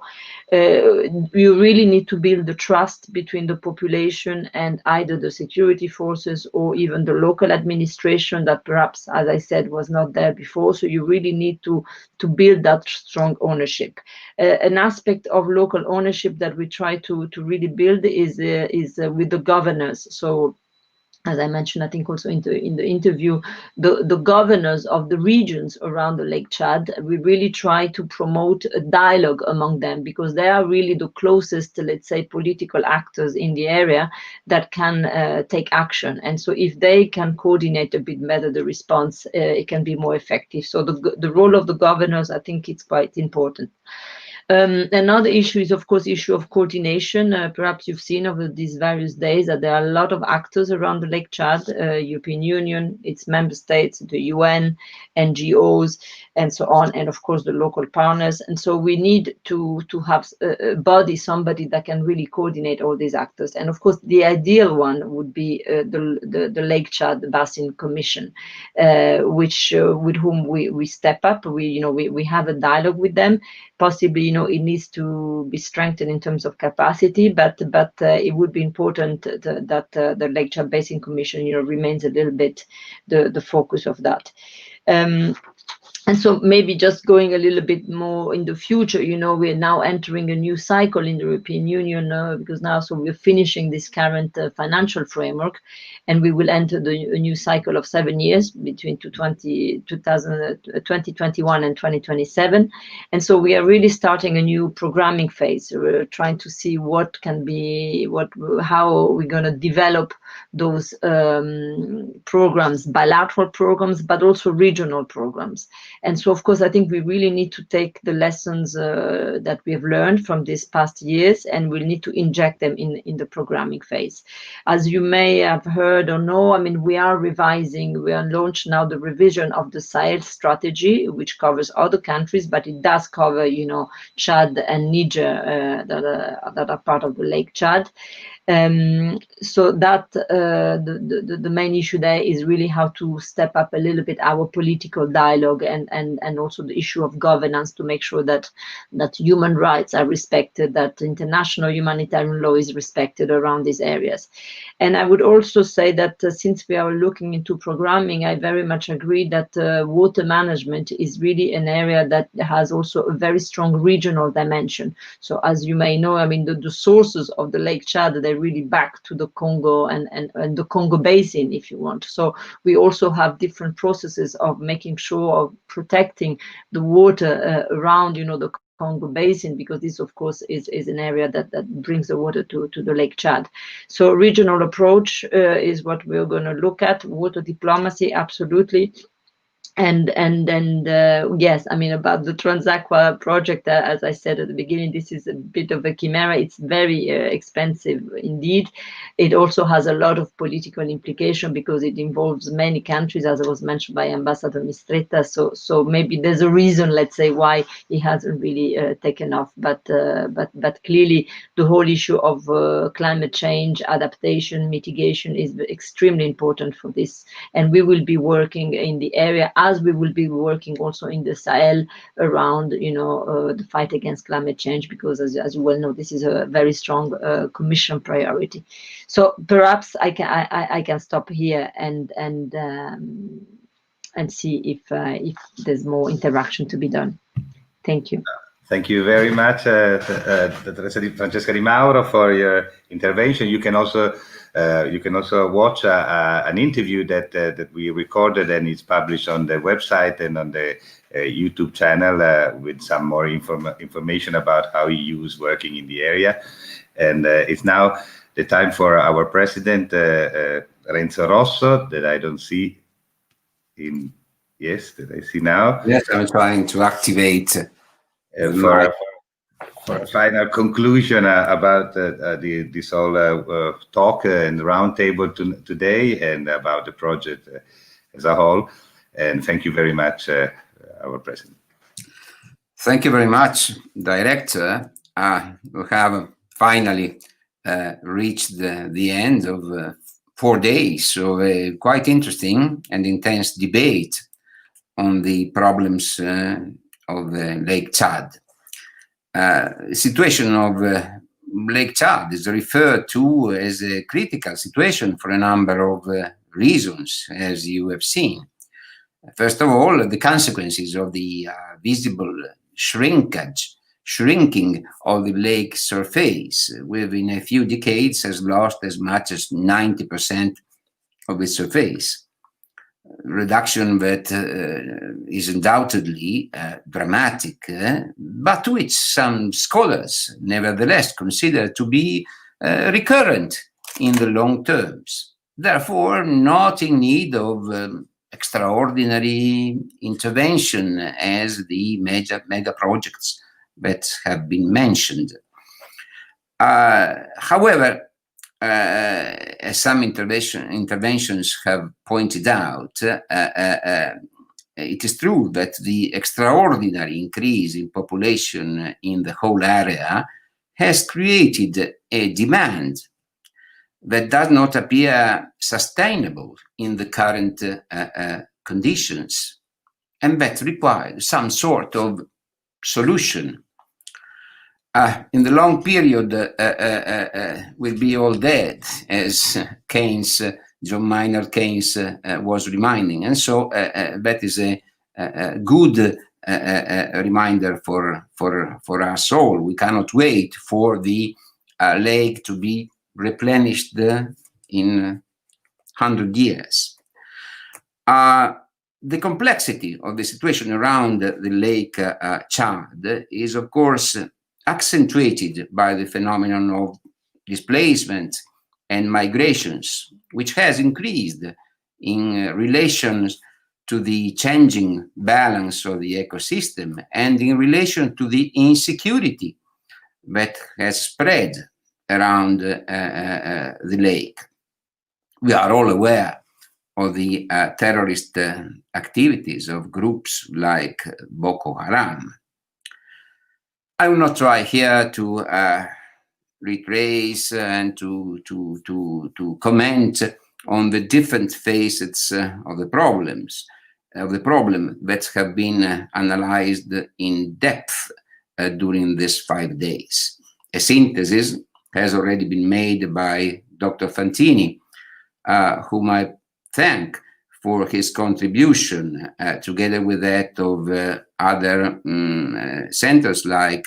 You really need to build the trust between the population and either the security forces or even the local administration that perhaps, as I said, was not there before. So you really need to build that strong ownership. An aspect of local ownership that we try to really build is with the governors. So, as I mentioned, I think also in the interview, the governors of the regions around the Lake Chad, we really try to promote a dialogue among them, because they are really the closest, let's say, political actors in the area that can take action. And so if they can coordinate a bit better the response, it can be more effective. So the role of the governors, I think it's quite important. Another issue is, of course, issue of coordination. Perhaps you've seen over these various days that there are a lot of actors around the Lake Chad, European Union, its member states, the UN, NGOs, and so on, and of course the local partners. And so we need to have a body, somebody that can really coordinate all these actors. And of course, the ideal one would be the Lake Chad Basin Commission, which with whom we step up. We have a dialogue with them. Possibly, it needs to be strengthened in terms of capacity, but it would be important that the Lake Chad Basin Commission, remains a little bit the focus of that. And so maybe just going a little bit more in the future, we're now entering a new cycle in the European Union because now, so we're finishing this current financial framework, and we will enter a new cycle of 7 years between 2021 and 2027. And so we are really starting a new programming phase. We're trying to see how we're going to develop those programs, bilateral programs, but also regional programs. And so, of course, I think we really need to take the lessons that we have learned from these past years, and we'll need to inject them in the programming phase. As you may have heard or know, we are launched now the revision of the Sahel strategy, which covers other countries, but it does cover, Chad and Niger that are part of the Lake Chad. So that the main issue there is really how to step up a little bit our political dialogue and also the issue of governance to make sure that human rights are respected, that international humanitarian law is respected around these areas. And I would also say that since we are looking into programming, I very much agree that water management is really an area that has also a very strong regional dimension. So as you may know, the sources of the Lake Chad, they're really back to the Congo and the Congo Basin, if you want. So we also have different processes of making sure of protecting the water around, the Congo Basin, because this, of course, is an area that brings the water to the Lake Chad. So regional approach is what we're going to look at. Water diplomacy, absolutely. And yes, about the Transaqua project, as I said at the beginning, this is a bit of a chimera. It's very expensive indeed. It also has a lot of political implication because it involves many countries, as was mentioned by Ambassador Mistretta. So maybe there's a reason, let's say, why it hasn't really taken off. But clearly, the whole issue of climate change, adaptation, mitigation is extremely important for this. And we will be working in the area, as we will be working also in the Sahel around, the fight against climate change, because as you well know, this is a very strong Commission priority. So perhaps I can stop here and see if there's more interaction to be done. Thank you. Thank you very much, Francesca Di Mauro, for your intervention. You can also watch an interview that we recorded, and it's published on the website and on the YouTube channel with some more information about how EU is working in the area. And it's now the time for our president, Renzo Rosso, that I don't see in. Yes, that I see now. Yes, I'm trying to activate. For a final conclusion about this whole talk and roundtable today, and about the project as a whole. And thank you very much, our president. Thank you very much, Director. We have finally reached the end of 4 days of a quite interesting and intense debate on the problems of Lake Chad. The situation of Lake Chad is referred to as a critical situation for a number of reasons, as you have seen. First of all, the consequences of the visible shrinking of the lake surface, within a few decades has lost as much as 90% of its surface. Reduction that is undoubtedly dramatic, but which some scholars nevertheless consider to be recurrent in the long terms, therefore not in need of extraordinary intervention as the mega projects that have been mentioned. However, as some interventions have pointed out, it is true that the extraordinary increase in population in the whole area has created a demand that does not appear sustainable in the current conditions, and that requires some sort of solution. In the long period, we'll be all dead, as Keynes, John Maynard Keynes was reminding. And so that is a good reminder for us all. We cannot wait for the lake to be replenished in 100 years. The complexity of the situation around the Lake Chad is, of course, accentuated by the phenomenon of displacement and migrations, which has increased in relation to the changing balance of the ecosystem and in relation to the insecurity that has spread around the lake. We are all aware of the terrorist activities of groups like Boko Haram. I will not try here to retrace and to comment on the different facets of the problem that have been analyzed in depth during these 5 days. A synthesis has already been made by Dr. Fantini, whom I thank for his contribution, together with that of other centers like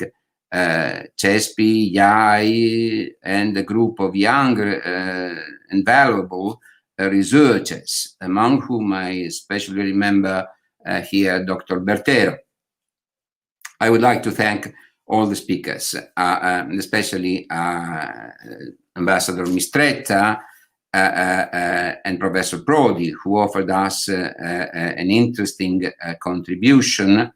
CESPI, YAI, and a group of young and valuable researchers, among whom I especially remember here Dr. Bertero. I would like to thank all the speakers, especially Ambassador Mistretta, and Professor Prodi, who offered us an interesting contribution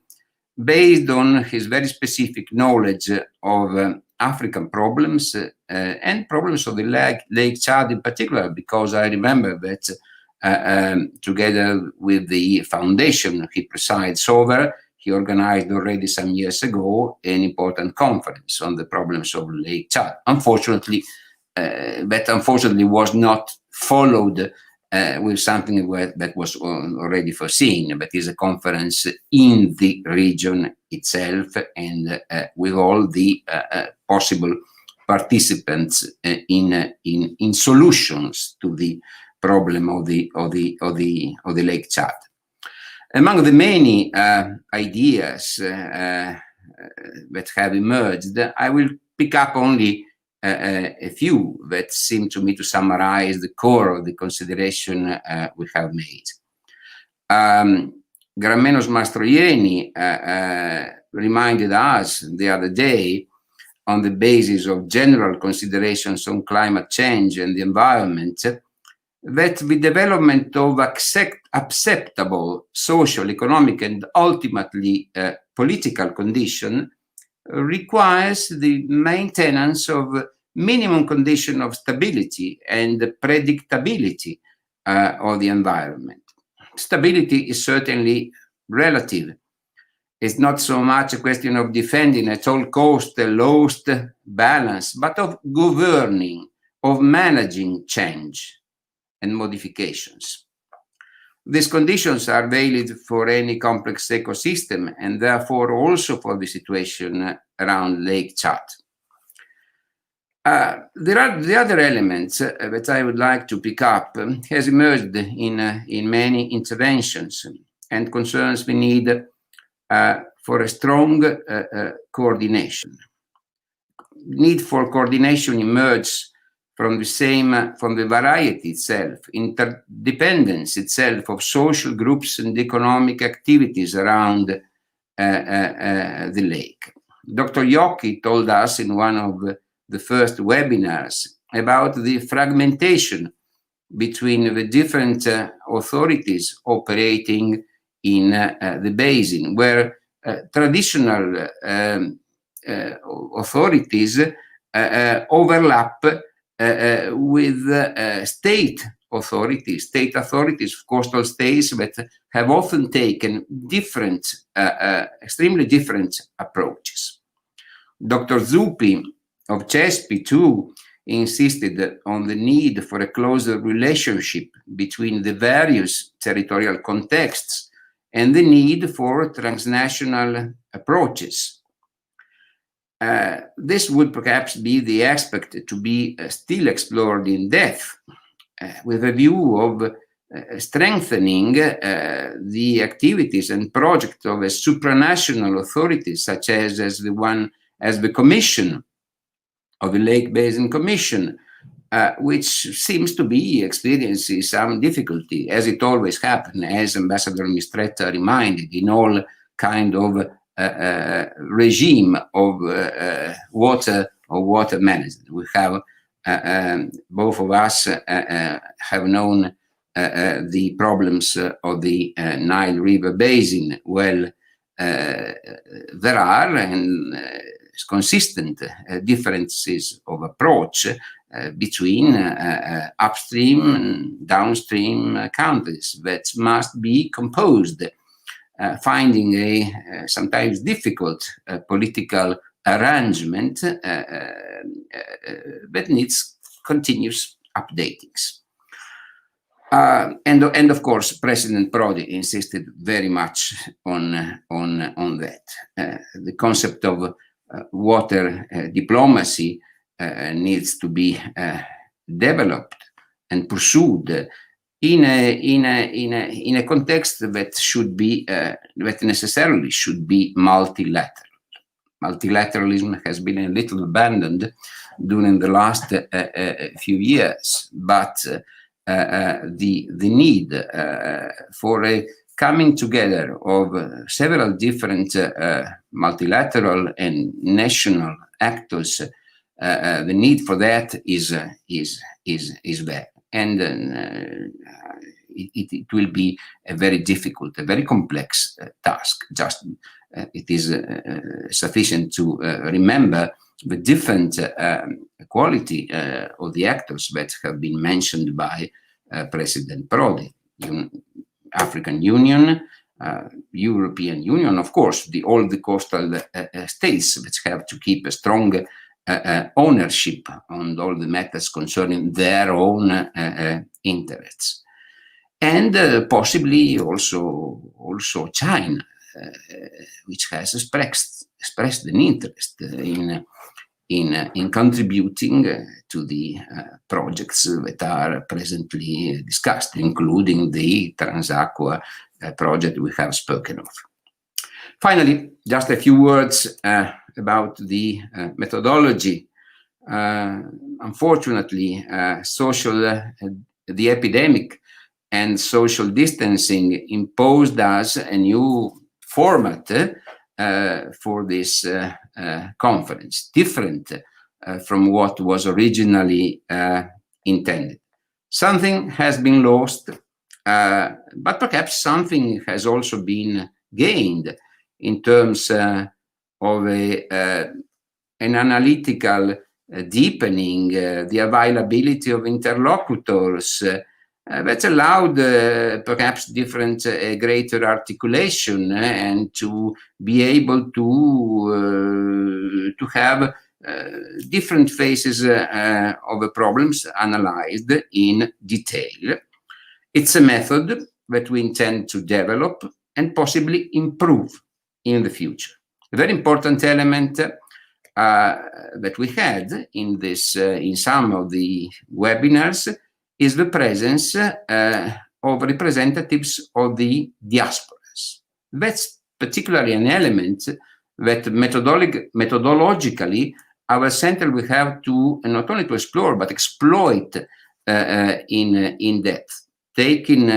based on his very specific knowledge of African problems and problems of the Lake Chad in particular, because I remember that together with the foundation he presides over, he organized already some years ago an important conference on the problems of Lake Chad. Unfortunately, that unfortunately was not followed with something that was already foreseen, but is a conference in the region itself and with all the possible participants in solutions to the problem of the Lake Chad. Among the many ideas that have emerged, I will pick up only a few that seem to me to summarize the core of the consideration we have made. Gramenos Mastroianni reminded us the other day, on the basis of general considerations on climate change and the environment, that the development of acceptable social, economic, and ultimately political condition requires the maintenance of minimum condition of stability and predictability of the environment. Stability is certainly relative. It's not so much a question of defending at all cost a lost balance, but of governing, of managing change and modifications. These conditions are valid for any complex ecosystem and therefore also for the situation around Lake Chad. The other elements that I would like to pick up has emerged in many interventions and concerns the need for a strong coordination. Need for coordination emerges from the variety itself, interdependence itself of social groups and economic activities around the lake. Dr. Yocchi told us in one of the first webinars about the fragmentation between the different authorities operating in the basin, where traditional authorities overlap with state authorities, coastal states that have often taken different, extremely different approaches. Dr. Zuppi of CESPI too insisted on the need for a closer relationship between the various territorial contexts and the need for transnational approaches. This would perhaps be the aspect to be still explored in depth, with a view of strengthening the activities and projects of a supranational authority, such as the Commission of the Lake Basin Commission, which seems to be experiencing some difficulty, as it always happens, as Ambassador Mistretta reminded, in all kind of regime of water management. We have both of us have known the problems of the Nile River Basin. Well, there are consistent differences of approach between upstream and downstream countries that must be composed, finding a sometimes difficult political arrangement that needs continuous updatings. And of course, President Prodi insisted very much on that. The concept of water diplomacy needs to be developed and pursued in a context that should be that necessarily should be multilateral. Multilateralism has been a little abandoned during the last few years, but the need for a coming together of several different multilateral and national actors, the need for that is there, and it will be a very difficult, a very complex task. Just it is sufficient to remember the different quality of the actors that have been mentioned by President Prodi. African Union, European Union, of course, all the coastal states which have to keep a strong ownership on all the matters concerning their own interests, and possibly also China, which has expressed an interest in contributing to the projects that are presently discussed, including the Transaqua project we have spoken of. Finally, just a few words about the methodology. Unfortunately, the epidemic and social distancing imposed us a new format for this conference, different from what was originally intended. Something has been lost, but perhaps something has also been gained in terms of an analytical deepening, the availability of interlocutors that allowed perhaps different, greater articulation and to be able to have different phases of the problems analyzed in detail. It's a method that we intend to develop and possibly improve in the future. A very important element that we had in this, in some of the webinars, is the presence of representatives of the diasporas. That's particularly an element that methodologically our center will have to not only to explore but exploit in depth, taking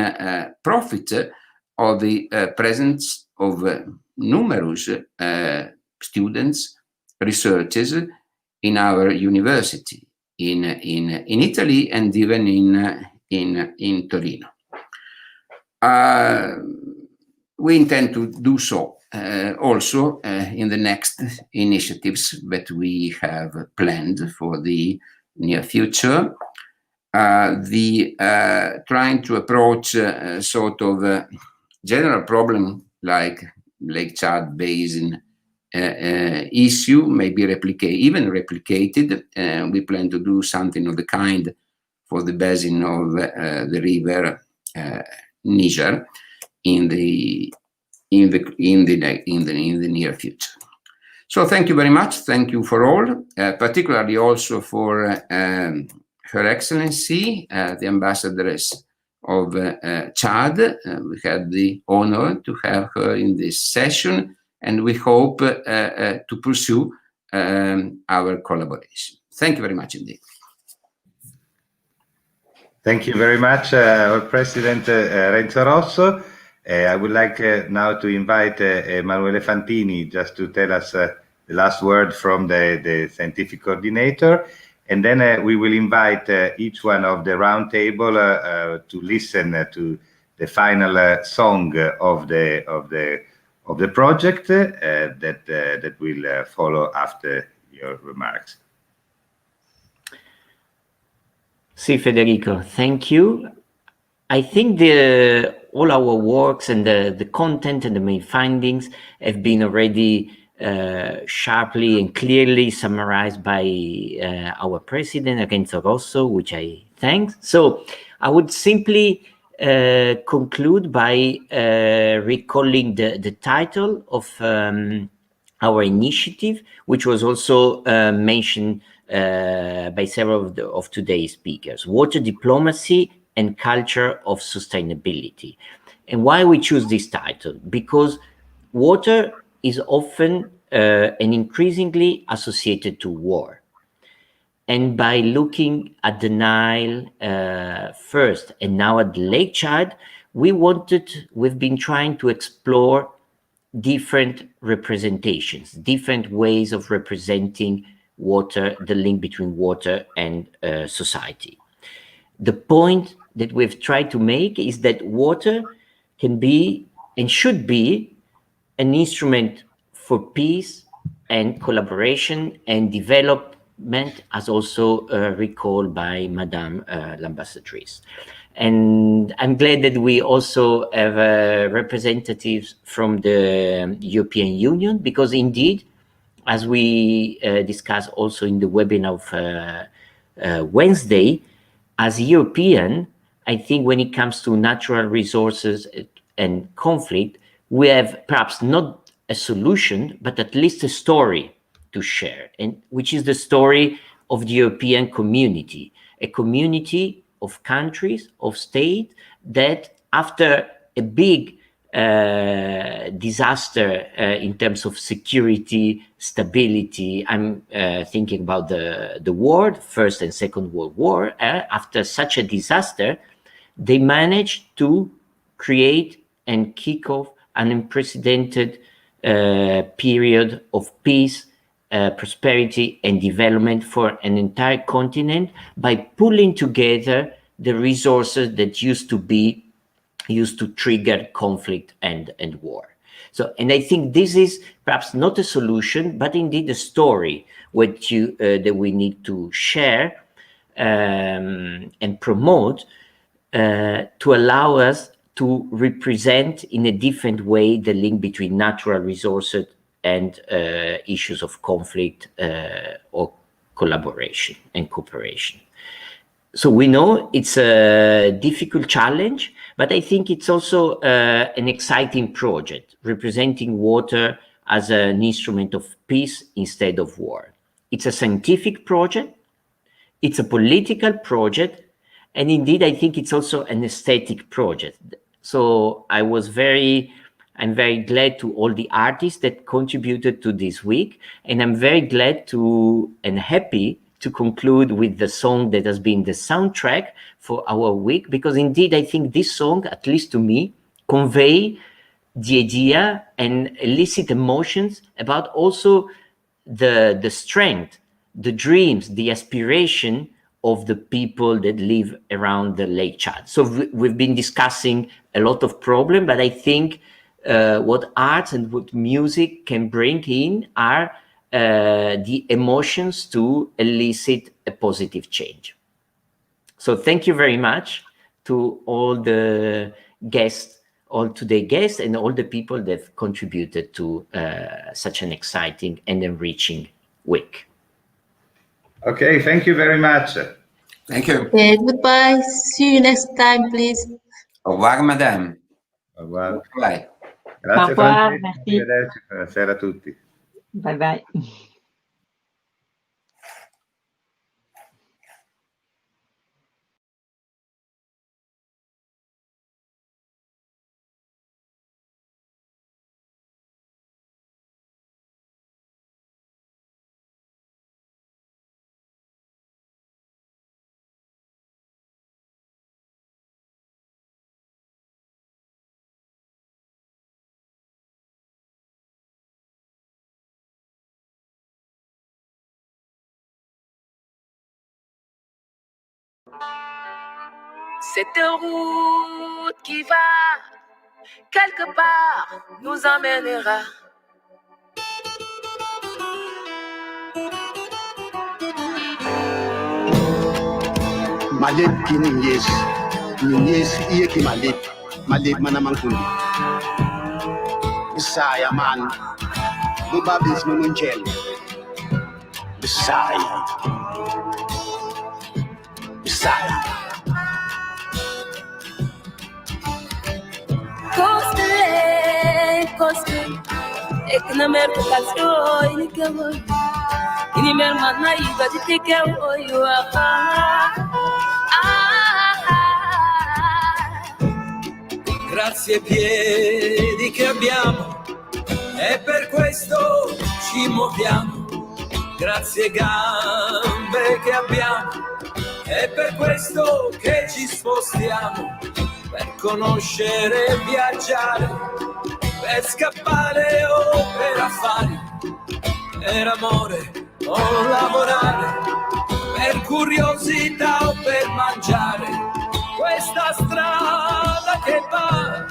profit of the presence of numerous students, researchers in our university in Italy and even in Torino. we intend to do so also in the next initiatives that we have planned for the near future. Trying to approach sort of a general problem like Lake Chad Basin issue may be even replicated. We plan to do something of the kind for the basin of the river Niger in the near future. So thank you very much. Thank you for all, particularly also for Her Excellency, the Ambassadress of Chad. We had the honor to have her in this session, and we hope to pursue our collaboration. Thank you very much indeed. Thank you very much, our President Renzo Rosso. I would like now to invite Emanuele Fantini just to tell us the last word from the scientific coordinator, and then we will invite each one of the roundtable to listen to the final song of the project that will follow after your remarks. See, Federico, thank you. I think all our works and the content and the main findings have been already sharply and clearly summarized by our president, Renzo Rosso, which I thank. So I would simply conclude by recalling the title of our initiative, which was also mentioned by several of today's speakers: water diplomacy and culture of sustainability. And why we choose this title? Because water is often and increasingly associated to war. And by looking at the Nile first and now at the Lake Chad, we've been trying to explore different representations, different ways of representing water, the link between water and society. The point that we've tried to make is that water can be and should be an instrument for peace and collaboration and development, as also recalled by Madame l'Ambassadrice. And I'm glad that we also have representatives from the European Union, because indeed, as we discussed also in the webinar of Wednesday, as European, I think when it comes to natural resources and conflict, we have perhaps not a solution, but at least a story to share, and which is the story of the European community, a community of countries, of states that after a big disaster in terms of security, stability. I'm thinking about the war, First and Second World War. After such a disaster, they managed to create and kick off an unprecedented period of peace, prosperity, and development for an entire continent by pulling together the resources that used to trigger conflict and war. So, and I think this is perhaps not a solution, but indeed a story that we need to share and promote to allow us to represent in a different way the link between natural resources and issues of conflict or collaboration and cooperation. So we know it's a difficult challenge, but I think it's also an exciting project, representing water as an instrument of peace instead of war. It's a scientific project, it's a political project, and indeed I think it's also an aesthetic project. So I'm very glad to all the artists that contributed to this week, and I'm very glad and happy to conclude with the song that has been the soundtrack for our week, because indeed I think this song, at least to me, convey the idea and elicit emotions about also the strength, the dreams, the aspiration of the people that live around the Lake Chad. So we've been discussing a lot of problems, but I think what art and what music can bring in are the emotions to elicit a positive change. So thank you very much to all the guests, all today's guests, and all the people that contributed to such an exciting and enriching week. Okay, thank you very much. Thank you. Goodbye. See you next time, please. Au revoir, madame. Au revoir. Bye. Grazie Au revoir, Francesco, merci. arrivederci, buonasera a tutti. Bye bye. Cette route qui va quelque part nous emmènera. Malib kini yes iye ki malib mana mankundi Bisaya man bubabis mununchel Bisaya Koste ekna mer kalso ini kevo ini mer manna iba di kevo yo Grazie ai piedi che abbiamo e per questo ci muoviamo. Grazie gambe che abbiamo e per questo che ci spostiamo. Per conoscere e viaggiare, per scappare o per affari, per amore o lavorare, per curiosità o per mangiare. Questa strada che va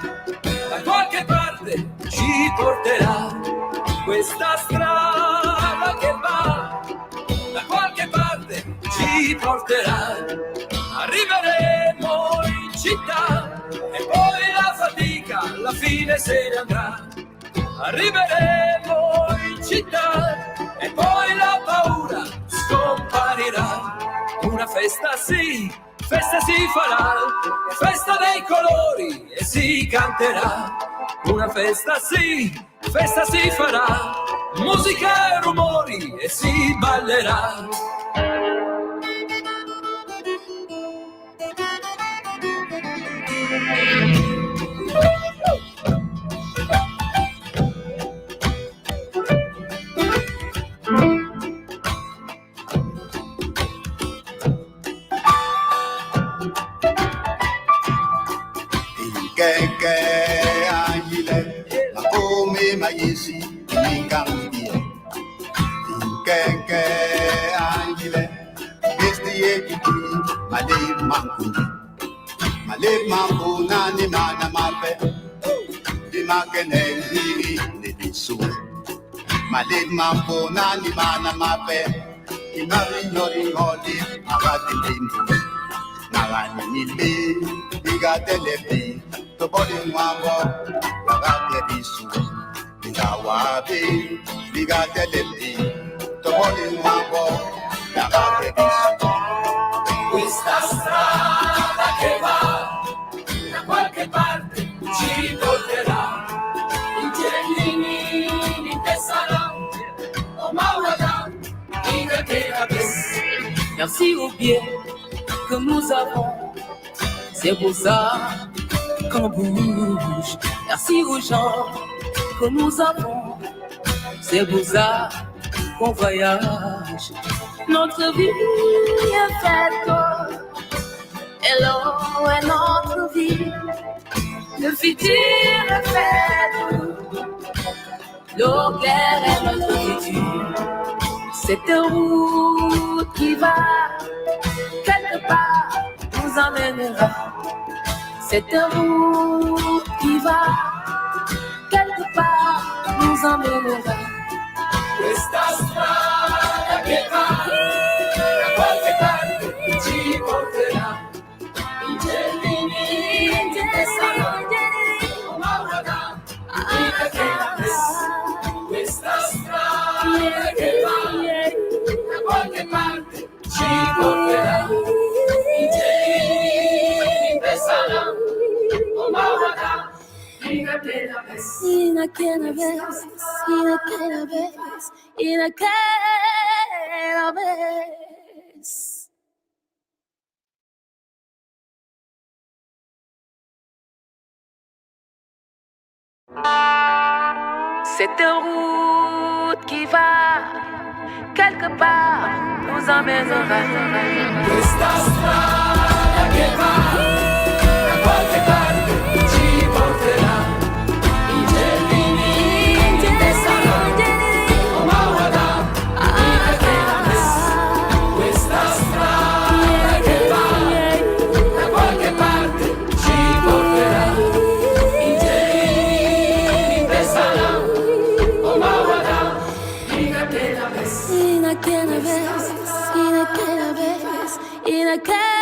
da qualche parte ci porterà. Questa strada che va da qualche parte ci porterà. Arriveremo in città e poi la fatica alla fine se ne andrà. Arriveremo in città e poi la paura scomparirà. Una festa sì, festa si farà, festa dei colori e si canterà. Una festa sì, festa si farà, musica e rumori e si ballerà. Keke angile la come mayesi mingambi Keke angile besti ekiti malib mangu nani mana mape di makene diri ne bisu malib mangu nani mana mape inari nyori ngodi agati lindu nagani nili bigatelebi to body mwambo bagate bisu bigawabe bigatelebi to body mwambo bagate bisu. Questa strada che va da qualche parte ci porterà. In Gelini, in Tessara, au Mawada, in Akenabes. Merci aux biens que nous avons, c'est pour ça qu'on bouge. Merci aux gens que nous avons, c'est pour ça qu'on voyage. Notre vie est faite, hello est notre vie. Le futur est fait, l'eau claire est notre futur. Cette route qui va quelque part nous emmènera. Cette route qui va nos emmènera. Questa strada che va da qualche parte ci porterà. I giardini di Tessano, Maurada, questa strada che va da qualche parte ci porterà. I giardini di Tessano, Maurada, in a piena vez. In a piena vez, in a piena vez, in a piena vez. C'est une route qui va quelque part nous emmènera. Questa strada che va da qualche parte ci porterà. I giardini di Tessano, Maurada, questa strada che va da qualche parte ci porterà. I giardini di Tessano, Maurada, in a piena vez. In a piena vez, in a piena vez, in a piena